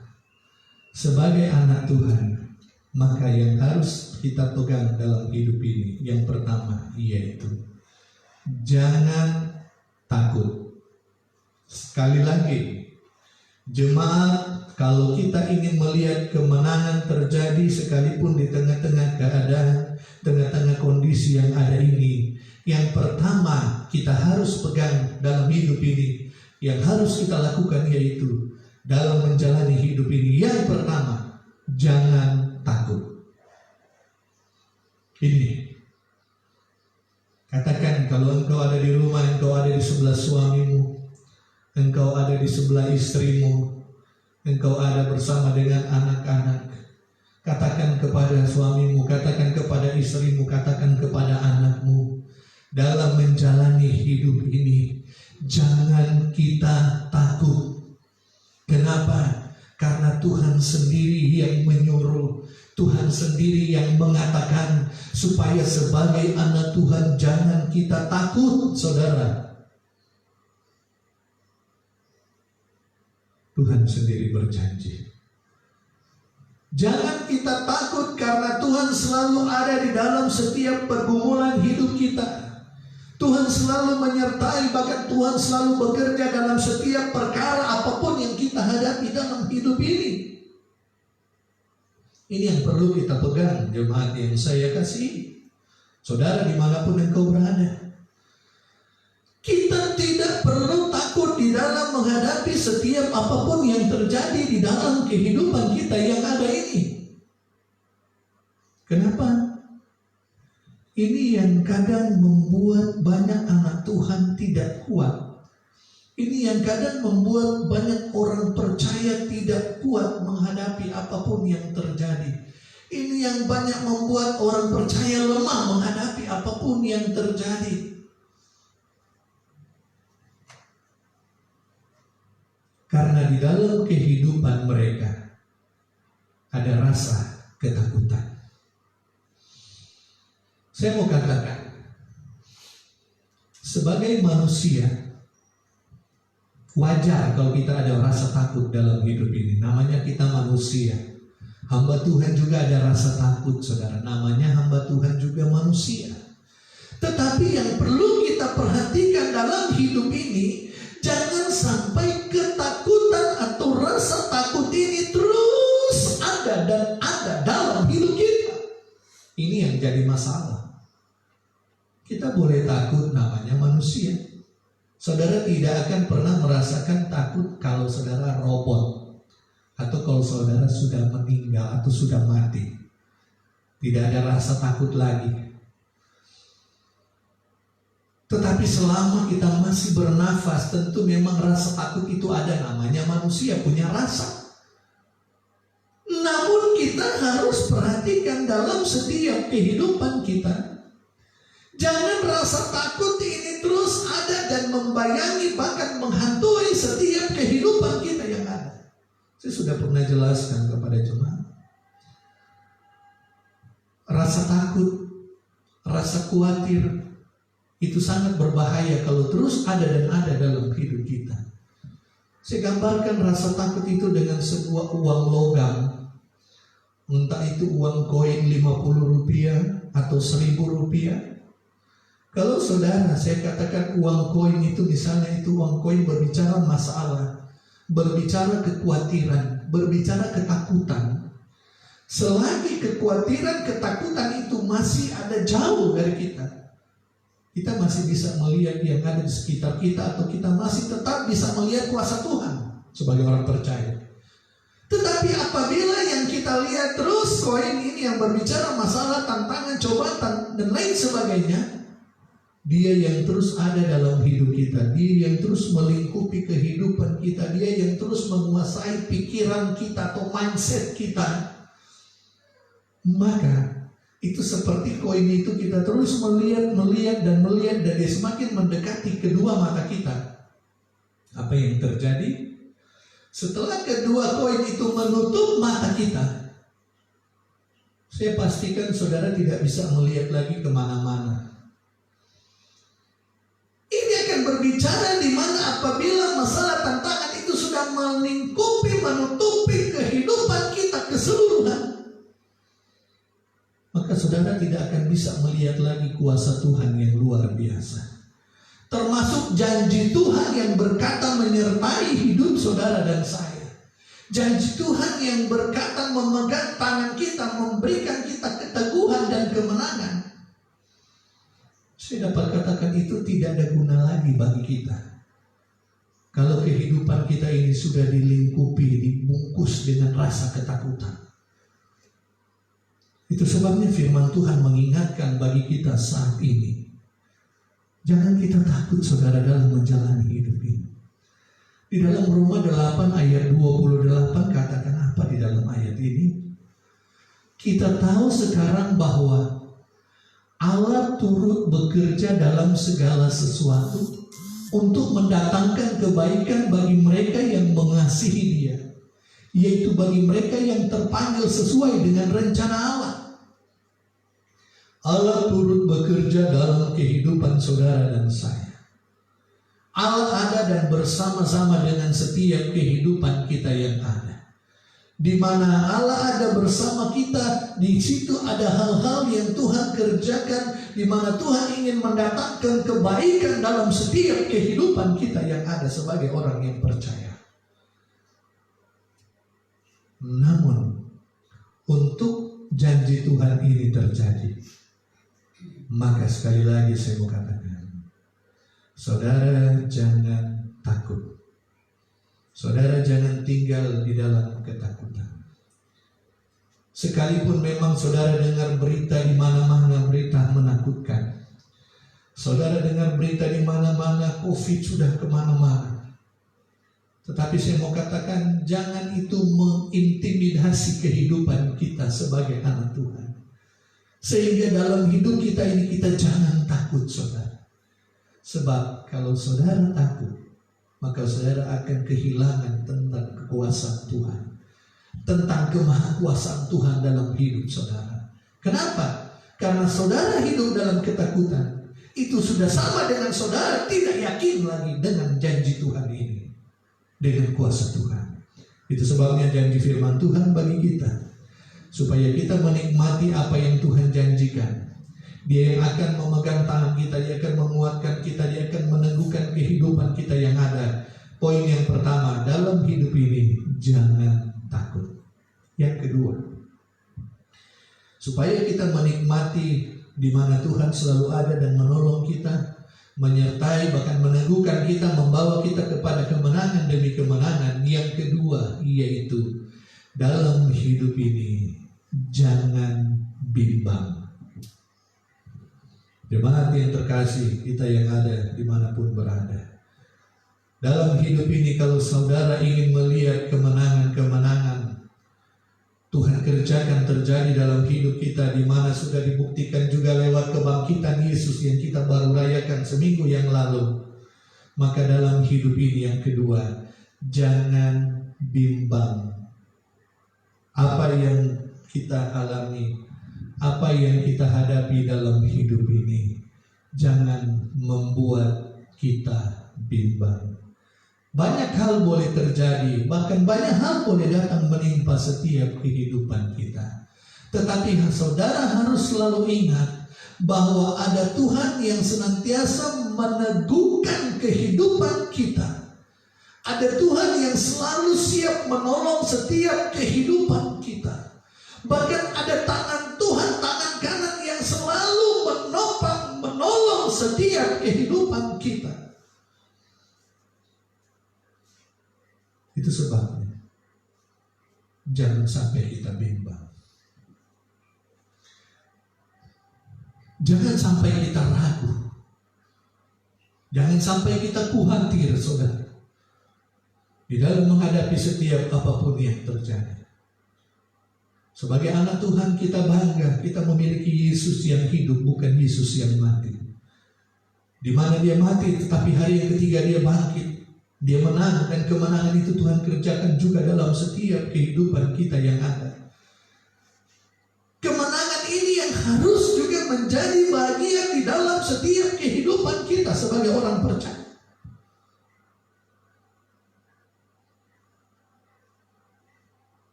sebagai anak Tuhan, maka yang harus kita pegang dalam hidup ini, yang pertama yaitu jangan takut. Sekali lagi, jemaat, kalau kita ingin melihat kemenangan terjadi sekalipun di tengah-tengah keadaan, tengah-tengah kondisi yang ada ini, yang pertama kita harus pegang dalam hidup ini, yang harus kita lakukan yaitu dalam menjalani hidup ini, yang pertama, jangan takut. Ini, katakan kalau engkau ada di rumah, engkau ada di sebelah suamimu, engkau ada di sebelah istrimu, engkau ada bersama dengan anak-anak, katakan kepada suamimu, katakan kepada istrimu, katakan kepada anakmu, dalam menjalani hidup ini, jangan kita takut. Kenapa? Karena Tuhan sendiri yang menyuruh, Tuhan sendiri yang mengatakan supaya sebagai anak Tuhan jangan kita takut, saudara. Tuhan sendiri berjanji. Jangan kita takut karena Tuhan selalu ada di dalam setiap pergumulan hidup kita. Tuhan selalu menyertai, bahkan Tuhan selalu bekerja dalam setiap perkara apapun yang kita hadapi dalam hidup ini. Ini yang perlu kita pegang, jemaat yang saya kasih. Saudara dimanapun engkau berada, kita tidak perlu takut di dalam menghadapi setiap apapun yang terjadi di dalam kehidupan kita yang ada ini. Kenapa? Ini yang kadang membuat banyak anak Tuhan tidak kuat. Ini yang kadang membuat banyak orang percaya tidak kuat menghadapi apapun yang terjadi. Ini yang banyak membuat orang percaya lemah menghadapi apapun yang terjadi. Karena di dalam kehidupan mereka ada rasa ketakutan. Saya mau katakan, sebagai manusia, wajar kalau kita ada rasa takut dalam hidup ini. Namanya kita manusia. Hamba Tuhan juga ada rasa takut, saudara. Namanya hamba Tuhan juga manusia. Tetapi yang perlu kita perhatikan dalam hidup ini, jangan sampai ketakutan atau rasa takut ini terus ada dan ada dalam hidup kita. Ini yang jadi masalah. Kita boleh takut, namanya manusia. Saudara tidak akan pernah merasakan takut kalau saudara robot, atau kalau saudara sudah meninggal atau sudah mati. Tidak ada rasa takut lagi. Tetapi selama kita masih bernafas, tentu memang rasa takut itu ada. Namanya manusia, punya rasa. Namun kita harus perhatikan dalam setiap kehidupan kita, jangan rasa takut ini terus ada dan membayangi, bahkan menghantui setiap kehidupan kita yang ada. Saya sudah pernah jelaskan kepada jemaat. Rasa takut, rasa khawatir, itu sangat berbahaya kalau terus ada dan ada dalam hidup kita. Saya gambarkan rasa takut itu dengan sebuah uang logam. Entah itu uang koin 50 rupiah atau 1000 rupiah. Kalau saudara, saya katakan uang koin itu, misalnya itu uang koin berbicara masalah, berbicara kekhawatiran, berbicara ketakutan. Selagi kekhawatiran, ketakutan itu masih ada jauh dari kita, kita masih bisa melihat yang ada di sekitar kita, atau kita masih tetap bisa melihat kuasa Tuhan sebagai orang percaya. Tetapi apabila yang kita lihat terus koin ini yang berbicara masalah tantangan, cobaan dan lain sebagainya, dia yang terus ada dalam hidup kita, dia yang terus melingkupi kehidupan kita, dia yang terus menguasai pikiran kita atau mindset kita, maka itu seperti koin itu kita terus melihat dan dia semakin mendekati kedua mata kita. Apa yang terjadi? Setelah kedua koin itu menutup mata kita, saya pastikan saudara tidak bisa melihat lagi kemana-mana. Ini akan berbicara di mana apabila masalah tantangan itu sudah melingkupi, menutupi kehidupan kita keseluruhan, maka saudara tidak akan bisa melihat lagi kuasa Tuhan yang luar biasa. Termasuk janji Tuhan yang berkata menyertai hidup saudara dan saya. Janji Tuhan yang berkata memegang tangan kita, memberikan kita keteguhan dan kemenangan. Saya dapat katakan itu tidak ada guna lagi bagi kita kalau kehidupan kita ini sudah dilingkupi, dibungkus dengan rasa ketakutan. Itu sebabnya firman Tuhan mengingatkan bagi kita saat ini, jangan kita takut saudara dalam menjalani hidup ini. Di dalam Roma 8 ayat 28 katakan apa di dalam ayat ini? Kita tahu sekarang bahwa Allah turut bekerja dalam segala sesuatu untuk mendatangkan kebaikan bagi mereka yang mengasihi Dia, yaitu bagi mereka yang terpanggil sesuai dengan rencana Allah. Allah turut bekerja dalam kehidupan saudara dan saya. Allah ada dan bersama-sama dengan setiap kehidupan kita yang ada. Di mana Allah ada bersama kita, di situ ada hal-hal yang Tuhan kerjakan, di mana Tuhan ingin mendatangkan kebaikan dalam setiap kehidupan kita yang ada sebagai orang yang percaya. Namun, untuk janji Tuhan ini terjadi, maka sekali lagi saya mau katakan, saudara jangan takut. Saudara jangan tinggal di dalam ketakutan. Sekalipun memang saudara dengar berita di mana-mana, berita menakutkan. Saudara dengar berita di mana-mana, COVID sudah kemana-mana. Tetapi saya mau katakan, jangan itu mengintimidasi kehidupan kita sebagai anak Tuhan. Sehingga dalam hidup kita ini kita jangan takut saudara. Sebab kalau saudara takut, maka saudara akan kehilangan tentang kekuasaan Tuhan, tentang kemahakuasaan Tuhan dalam hidup saudara. Kenapa? Karena saudara hidup dalam ketakutan, itu sudah sama dengan saudara tidak yakin lagi dengan janji Tuhan ini, dengan kuasa Tuhan. Itu sebabnya janji firman Tuhan bagi kita, supaya kita menikmati apa yang Tuhan janjikan. Dia yang akan memegang tangan kita, dia akan menguatkan kita, dia akan meneguhkan kehidupan kita yang ada. Poin yang pertama dalam hidup ini, jangan takut. Yang kedua, supaya kita menikmati di mana Tuhan selalu ada dan menolong kita, menyertai bahkan meneguhkan kita, membawa kita kepada kemenangan demi kemenangan. Yang kedua yaitu dalam hidup ini jangan bimbang. Jemaat yang terkasih, kita yang ada dimanapun berada, dalam hidup ini kalau saudara ingin melihat kemenangan-kemenangan Tuhan kerjakan terjadi dalam hidup kita, di mana sudah dibuktikan juga lewat kebangkitan Yesus yang kita baru rayakan seminggu yang lalu, maka dalam hidup ini yang kedua, jangan bimbang. Apa yang kita alami, apa yang kita hadapi dalam hidup ini, jangan membuat kita bimbang. Banyak hal boleh terjadi, bahkan banyak hal boleh datang menimpa setiap kehidupan kita. Tetapi saudara harus selalu ingat bahwa ada Tuhan yang senantiasa meneguhkan kehidupan kita. Ada Tuhan yang selalu siap menolong setiap kehidupan kita. Bahkan ada tangan Tuhan, tangan kanan yang selalu menopang, menolong setiap kehidupan kita. Itu sebabnya Jangan sampai kita bimbang. Jangan sampai kita ragu. Jangan sampai kita khawatir, saudara, di dalam menghadapi setiap apapun yang terjadi. Sebagai anak Tuhan kita bangga, kita memiliki Yesus yang hidup, bukan Yesus yang mati. Di mana dia mati, tetapi hari yang ketiga dia bangkit. Dia menang, dan kemenangan itu Tuhan kerjakan juga dalam setiap kehidupan kita yang ada. Kemenangan ini yang harus juga menjadi bagian di dalam setiap kehidupan kita sebagai orang percaya.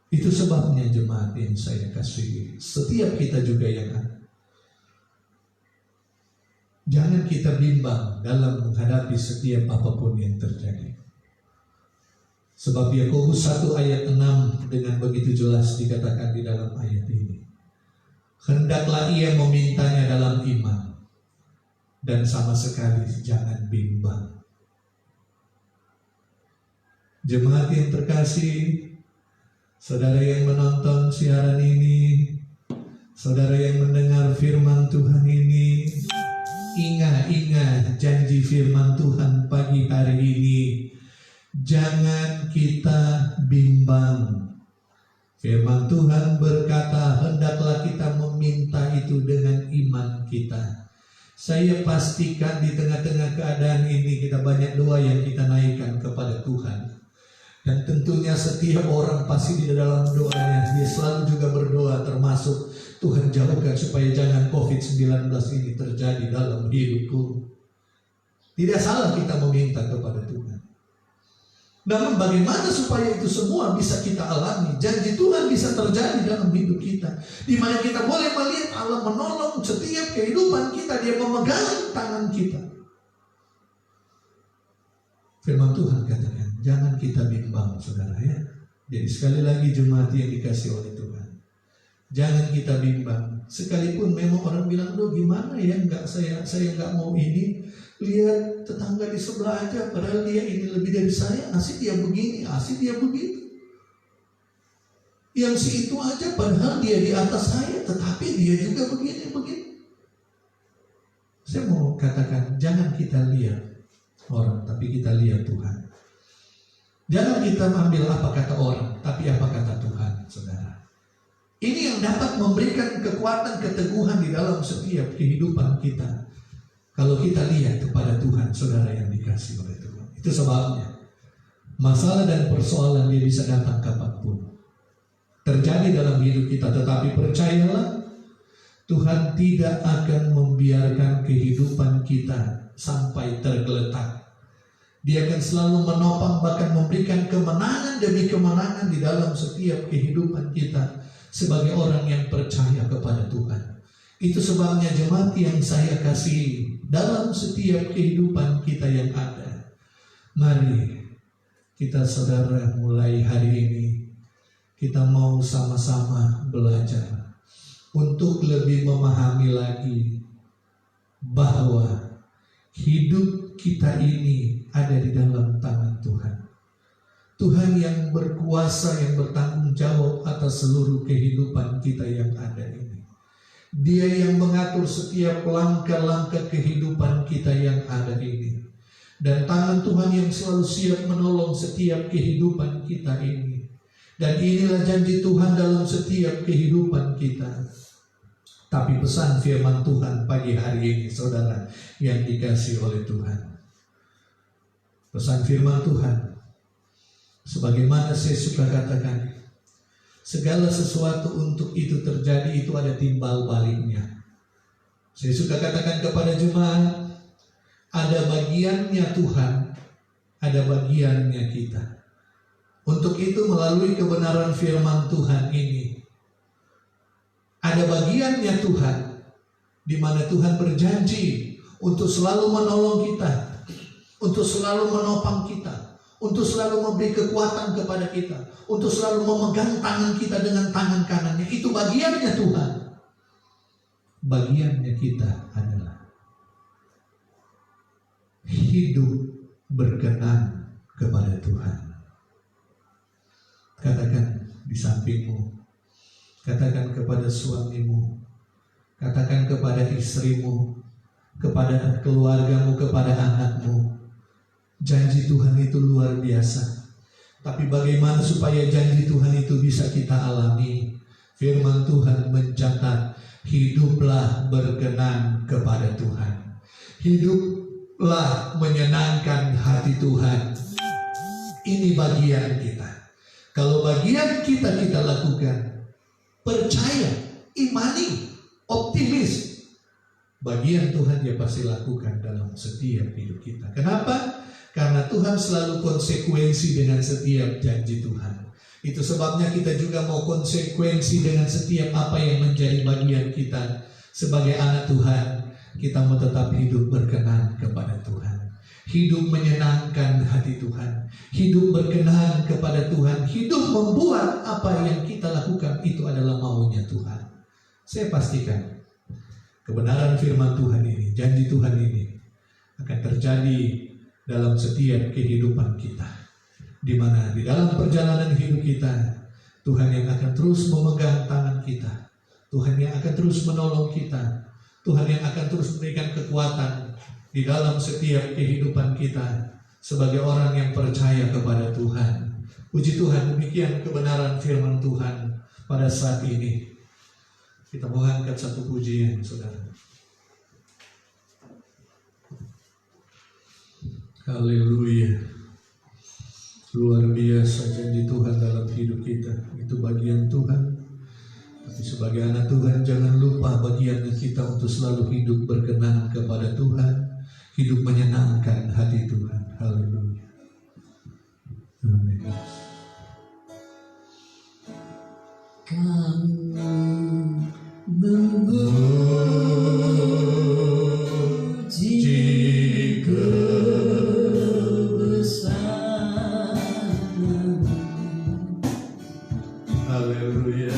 Itu sebabnya jemaat yang saya kasihi, setiap kita juga yang ada, jangan kita bimbang dalam menghadapi setiap apapun yang terjadi. Sebab Yakobus 1 ayat 6 dengan begitu jelas dikatakan di dalam ayat ini, hendaklah ia memintanya dalam iman, dan sama sekali jangan bimbang. Jemaat yang terkasih, saudara yang menonton siaran ini, saudara yang mendengar firman Tuhan ini, ingat janji firman Tuhan pagi hari ini. Jangan kita bimbang. Firman Tuhan berkata, hendaklah kita meminta itu dengan iman kita. Saya pastikan di tengah-tengah keadaan ini kita banyak doa yang kita naikkan kepada Tuhan. Dan tentunya setiap orang pasti di dalam doanya dia selalu juga berdoa, termasuk Tuhan jauhkan supaya jangan COVID-19 ini terjadi dalam hidupku. Tidak salah kita meminta kepada Tuhan. Namun bagaimana supaya itu semua bisa kita alami, janji Tuhan bisa terjadi dalam hidup kita, di mana kita boleh melihat Allah menolong setiap kehidupan kita, dia memegang tangan kita. Firman Tuhan katakan, jangan kita bimbang, saudara ya. Jadi sekali lagi jemaat yang dikasih oleh Tuhan, jangan kita bimbang. Sekalipun memang orang bilang, "Duh, gimana ya, saya nggak mau ini. Lihat tetangga di sebelah aja, padahal dia ini lebih dari saya, asik dia begini, asik dia begitu. Yang si itu aja, padahal dia di atas saya, tetapi dia juga begini." Saya mau katakan, jangan kita lihat orang, tapi kita lihat Tuhan. Jangan kita ambil apa kata orang, tapi apa kata Tuhan, saudara. Ini yang dapat memberikan kekuatan, keteguhan di dalam setiap kehidupan kita. Kalau kita lihat kepada Tuhan, saudara yang dikasih oleh Tuhan. Itu sebabnya masalah dan persoalan dia bisa datang kapanpun terjadi dalam hidup kita. Tetapi percayalah, Tuhan tidak akan membiarkan kehidupan kita sampai tergeletak. Dia akan selalu menopang, bahkan memberikan kemenangan demi kemenangan di dalam setiap kehidupan kita sebagai orang yang percaya kepada Tuhan. Itu sebabnya jemaat yang saya kasih, dalam setiap kehidupan kita yang ada, mari kita saudara mulai hari ini kita mau sama-sama belajar untuk lebih memahami lagi bahwa hidup kita ini ada di dalam tangan Tuhan. Tuhan yang berkuasa, yang bertanggung jawab atas seluruh kehidupan kita yang ada ini. Dia yang mengatur setiap langkah-langkah kehidupan kita yang ada ini. Dan tangan Tuhan yang selalu siap menolong setiap kehidupan kita ini. Dan inilah janji Tuhan dalam setiap kehidupan kita. Tapi pesan firman Tuhan pagi hari ini, saudara yang dikasih oleh Tuhan. Pesan firman Tuhan, sebagaimana saya suka katakan, segala sesuatu untuk itu terjadi itu ada timbal baliknya. Saya suka katakan kepada jemaat, ada bagiannya Tuhan, ada bagiannya kita. Untuk itu melalui kebenaran firman Tuhan ini, ada bagiannya Tuhan, di mana Tuhan berjanji untuk selalu menolong kita, untuk selalu menopang kita, untuk selalu memberi kekuatan kepada kita, untuk selalu memegang tangan kita dengan tangan kanannya. Itu bagiannya Tuhan. Bagiannya kita adalah hidup berkenan kepada Tuhan. sampingmu. Katakan kepada suamimu, katakan kepada istrimu, kepada keluargamu, kepada anakmu. Janji Tuhan itu luar biasa. Tapi bagaimana supaya janji Tuhan itu bisa kita alami? Firman Tuhan mencatat, hiduplah berkenan kepada Tuhan. Hiduplah menyenangkan hati Tuhan. Ini bagian kita. Kalau bagian kita lakukan, percaya, imani, optimis, bagian Tuhan dia pasti lakukan dalam setiap hidup kita. Kenapa? Karena Tuhan selalu konsekuensi dengan setiap janji Tuhan. Itu sebabnya kita juga mau konsekuensi dengan setiap apa yang menjadi bagian kita sebagai anak Tuhan. Kita mau tetap hidup berkenan kepada Tuhan. Hidup menyenangkan hati Tuhan. Hidup berkenan kepada Tuhan. Hidup membuat apa yang kita lakukan itu adalah maunya Tuhan. Saya pastikan kebenaran firman Tuhan ini, janji Tuhan ini akan terjadi dalam setiap kehidupan kita. Di mana di dalam perjalanan hidup kita, Tuhan yang akan terus memegang tangan kita. Tuhan yang akan terus menolong kita. Tuhan yang akan terus memberikan kekuatan di dalam setiap kehidupan kita sebagai orang yang percaya kepada Tuhan. Puji Tuhan, demikian kebenaran firman Tuhan pada saat ini. Kita mau angkat satu pujian, saudara. Haleluya. Luar biasa janji Tuhan dalam hidup kita. Itu bagian Tuhan. Tapi sebagai anak Tuhan, jangan lupa bagiannya kita untuk selalu hidup berkenan kepada Tuhan. Hidup menyenangkan hati Tuhan. Haleluya. Amin. Kamu memuji kebesaran. Haleluya.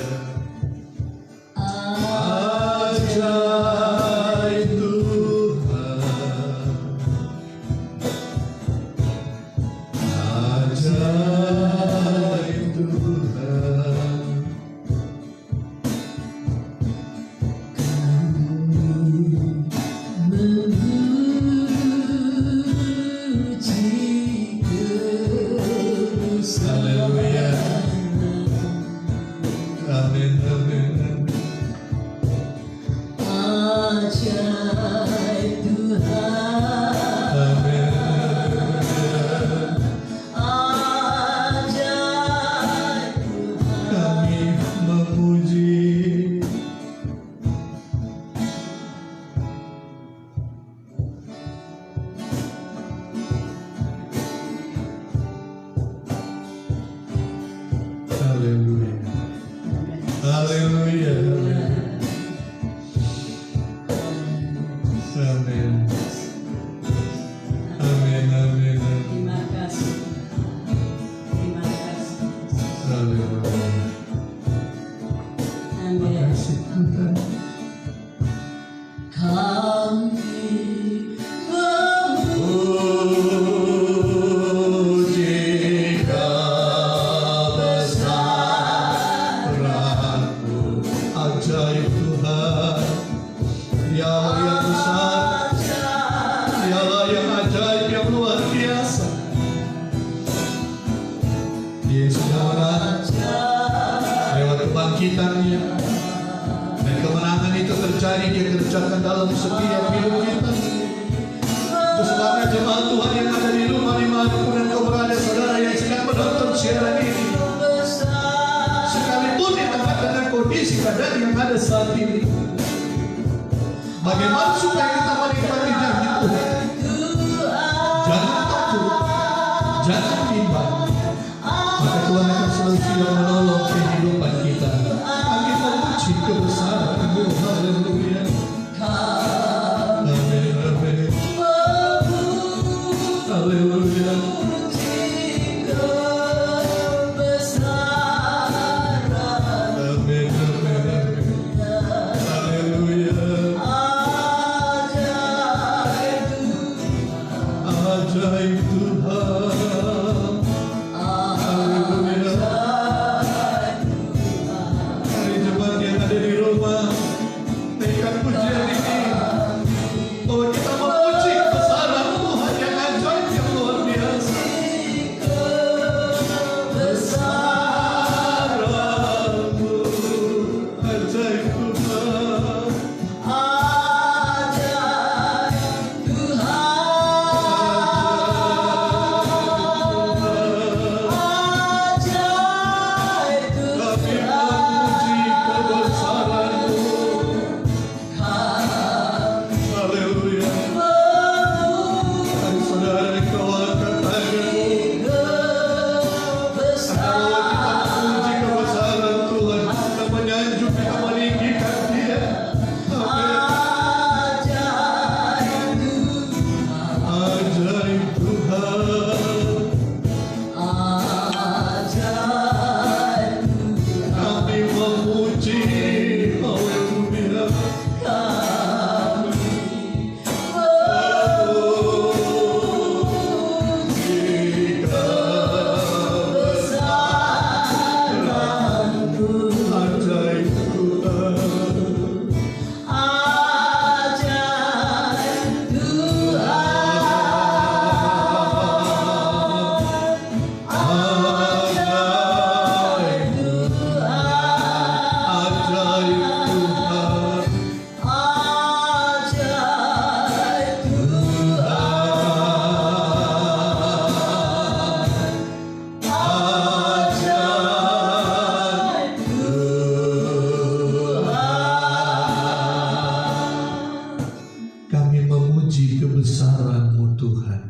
firman-Mu Tuhan.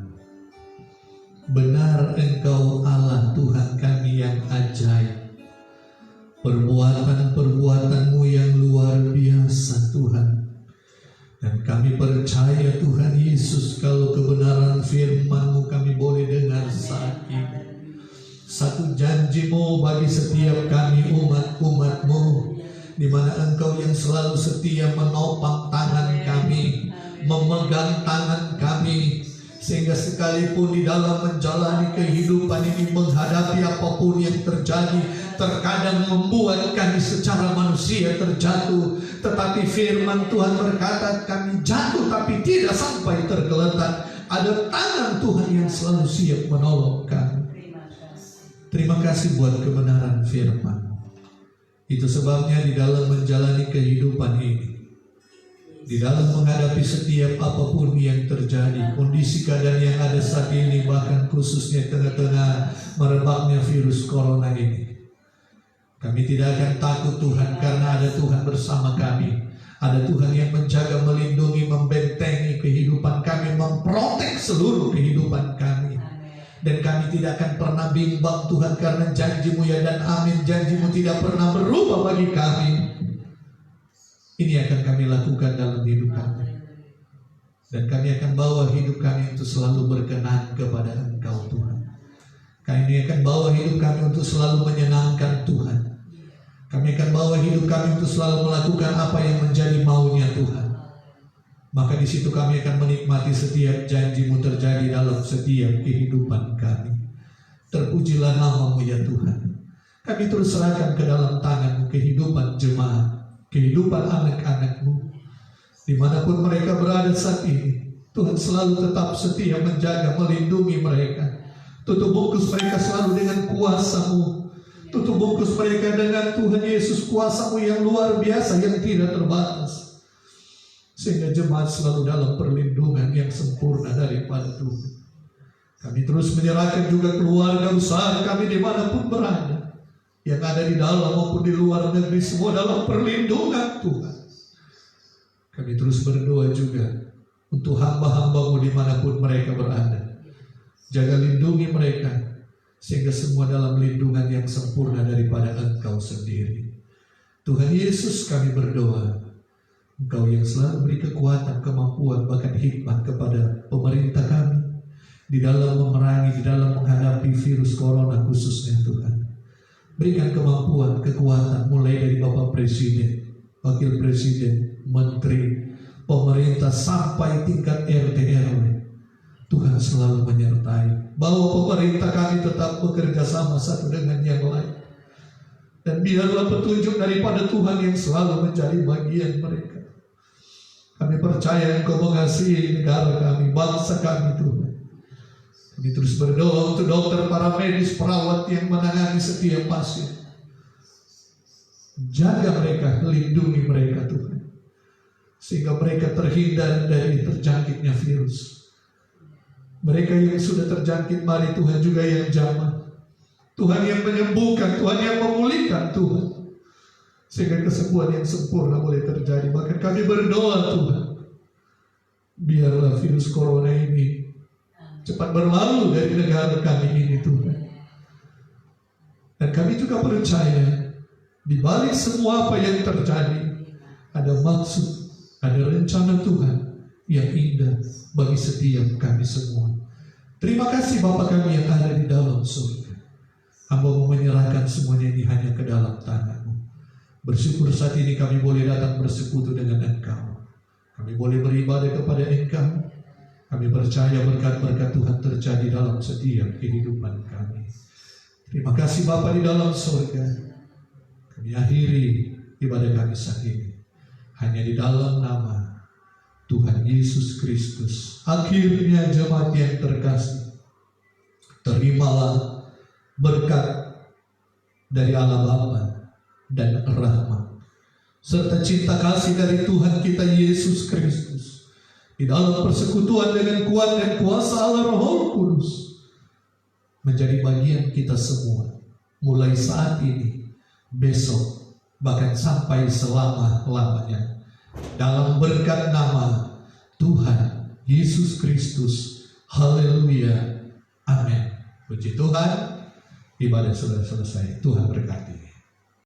Benar Engkau Allah Tuhan kami yang ajaib. Perbuatan-perbuatan-Mu yang luar biasa Tuhan. Dan kami percaya Tuhan Yesus, kalau kebenaran firman-Mu kami boleh dengar saat ini. Satu janji-Mu bagi setiap kami umat-umat-Mu, di mana Engkau yang selalu setia menopang tangan kami, memegang tangan kami, sehingga sekalipun di dalam menjalani kehidupan ini, menghadapi apapun yang terjadi, terkadang membuat kami secara manusia terjatuh, tetapi firman Tuhan berkata kami jatuh tapi tidak sampai tergeletak. Ada tangan Tuhan yang selalu siap menolong kami. Terima kasih buat kebenaran firman. Itu sebabnya di dalam menjalani kehidupan ini, di dalam menghadapi setiap apapun yang terjadi, kondisi keadaan yang ada saat ini, bahkan khususnya tengah-tengah merebaknya virus corona ini, kami tidak akan takut Tuhan, karena ada Tuhan bersama kami. Ada Tuhan yang menjaga, melindungi, membentengi kehidupan kami, memprotek seluruh kehidupan kami. Dan kami tidak akan pernah bimbang Tuhan, karena janji-Mu ya dan amin, janji-Mu tidak pernah berubah bagi kami. Ini akan kami lakukan dalam hidup kami. Dan kami akan bawa hidup kami untuk selalu berkenan kepada Engkau Tuhan. Kami akan bawa hidup kami untuk selalu menyenangkan Tuhan. Kami akan bawa hidup kami untuk selalu melakukan apa yang menjadi maunya Tuhan. Maka di situ kami akan menikmati setiap janji-Mu terjadi dalam setiap kehidupan kami. Terpujilah nama-Mu ya Tuhan. Kami terus serahkan ke dalam tangan-Mu kehidupan jemaat, kehidupan anak-anak-Mu, dimanapun mereka berada saat ini. Tuhan selalu tetap setia menjaga, melindungi mereka. Tutup bungkus mereka selalu dengan kuasa-Mu. Tutup bungkus mereka dengan Tuhan Yesus, kuasa-Mu yang luar biasa, yang tidak terbatas, sehingga jemaat selalu dalam perlindungan yang sempurna daripada Tuhan. Kami terus menyerahkan juga keluarga usaha kami dimanapun berada, yang ada di dalam maupun di luar negeri, semua dalam perlindungan Tuhan. Kami terus berdoa juga untuk hamba-hamba-Mu dimanapun mereka berada. Jaga lindungi mereka, sehingga semua dalam lindungan yang sempurna daripada Engkau sendiri. Tuhan Yesus, kami berdoa, Engkau yang selalu beri kekuatan, kemampuan, bahkan hikmat kepada pemerintah kami di dalam memerangi, di dalam menghadapi virus corona khususnya Tuhan. Berikan kemampuan, kekuatan, mulai dari Bapak Presiden, Wakil Presiden, Menteri, pemerintah, sampai tingkat RT RW. Tuhan selalu menyertai. Bahwa pemerintah kami tetap bekerja sama satu dengan yang lain. Dan biarlah petunjuk daripada Tuhan yang selalu menjadi bagian mereka. Kami percaya Engkau mengasihi negara kami, bangsa kami Tuhan. Kami terus berdoa untuk dokter, para medis, perawat yang menangani setiap pasien. Jaga mereka, lindungi mereka Tuhan, sehingga mereka terhindar dari terjangkitnya virus. Mereka yang sudah terjangkit, mari Tuhan juga yang jamah. Tuhan yang menyembuhkan, Tuhan yang memulihkan Tuhan, sehingga kesembuhan yang sempurna boleh terjadi. Bahkan kami berdoa Tuhan, biarlah virus corona ini cepat berlalu dari negara kami ini Tuhan. Dan kami juga percaya, di balik semua apa yang terjadi, ada maksud, ada rencana Tuhan yang indah bagi setiap kami semua. Terima kasih Bapa kami yang ada di dalam surga. Hamba menyerahkan semuanya ini hanya ke dalam tangan-Mu. Bersyukur saat ini kami boleh datang bersekutu dengan Engkau. Kami boleh beribadah kepada Engkau. Kami percaya berkat-berkat Tuhan terjadi dalam setiap kehidupan kami. Terima kasih Bapa di dalam surga. Kami akhiri ibadah kami saat ini hanya di dalam nama Tuhan Yesus Kristus. Akhirnya jemaat yang terkasih, terimalah berkat dari Allah Bapa dan rahmat serta cinta kasih dari Tuhan kita Yesus Kristus di dalam persekutuan dengan kuat dan kuasa Allah Roh Kudus menjadi bagian kita semua mulai saat ini, besok, bahkan sampai selama-lamanya, dalam berkat nama Tuhan Yesus Kristus. Haleluya. Amin. Puji Tuhan. Ibadah sudah selesai. Tuhan berkati.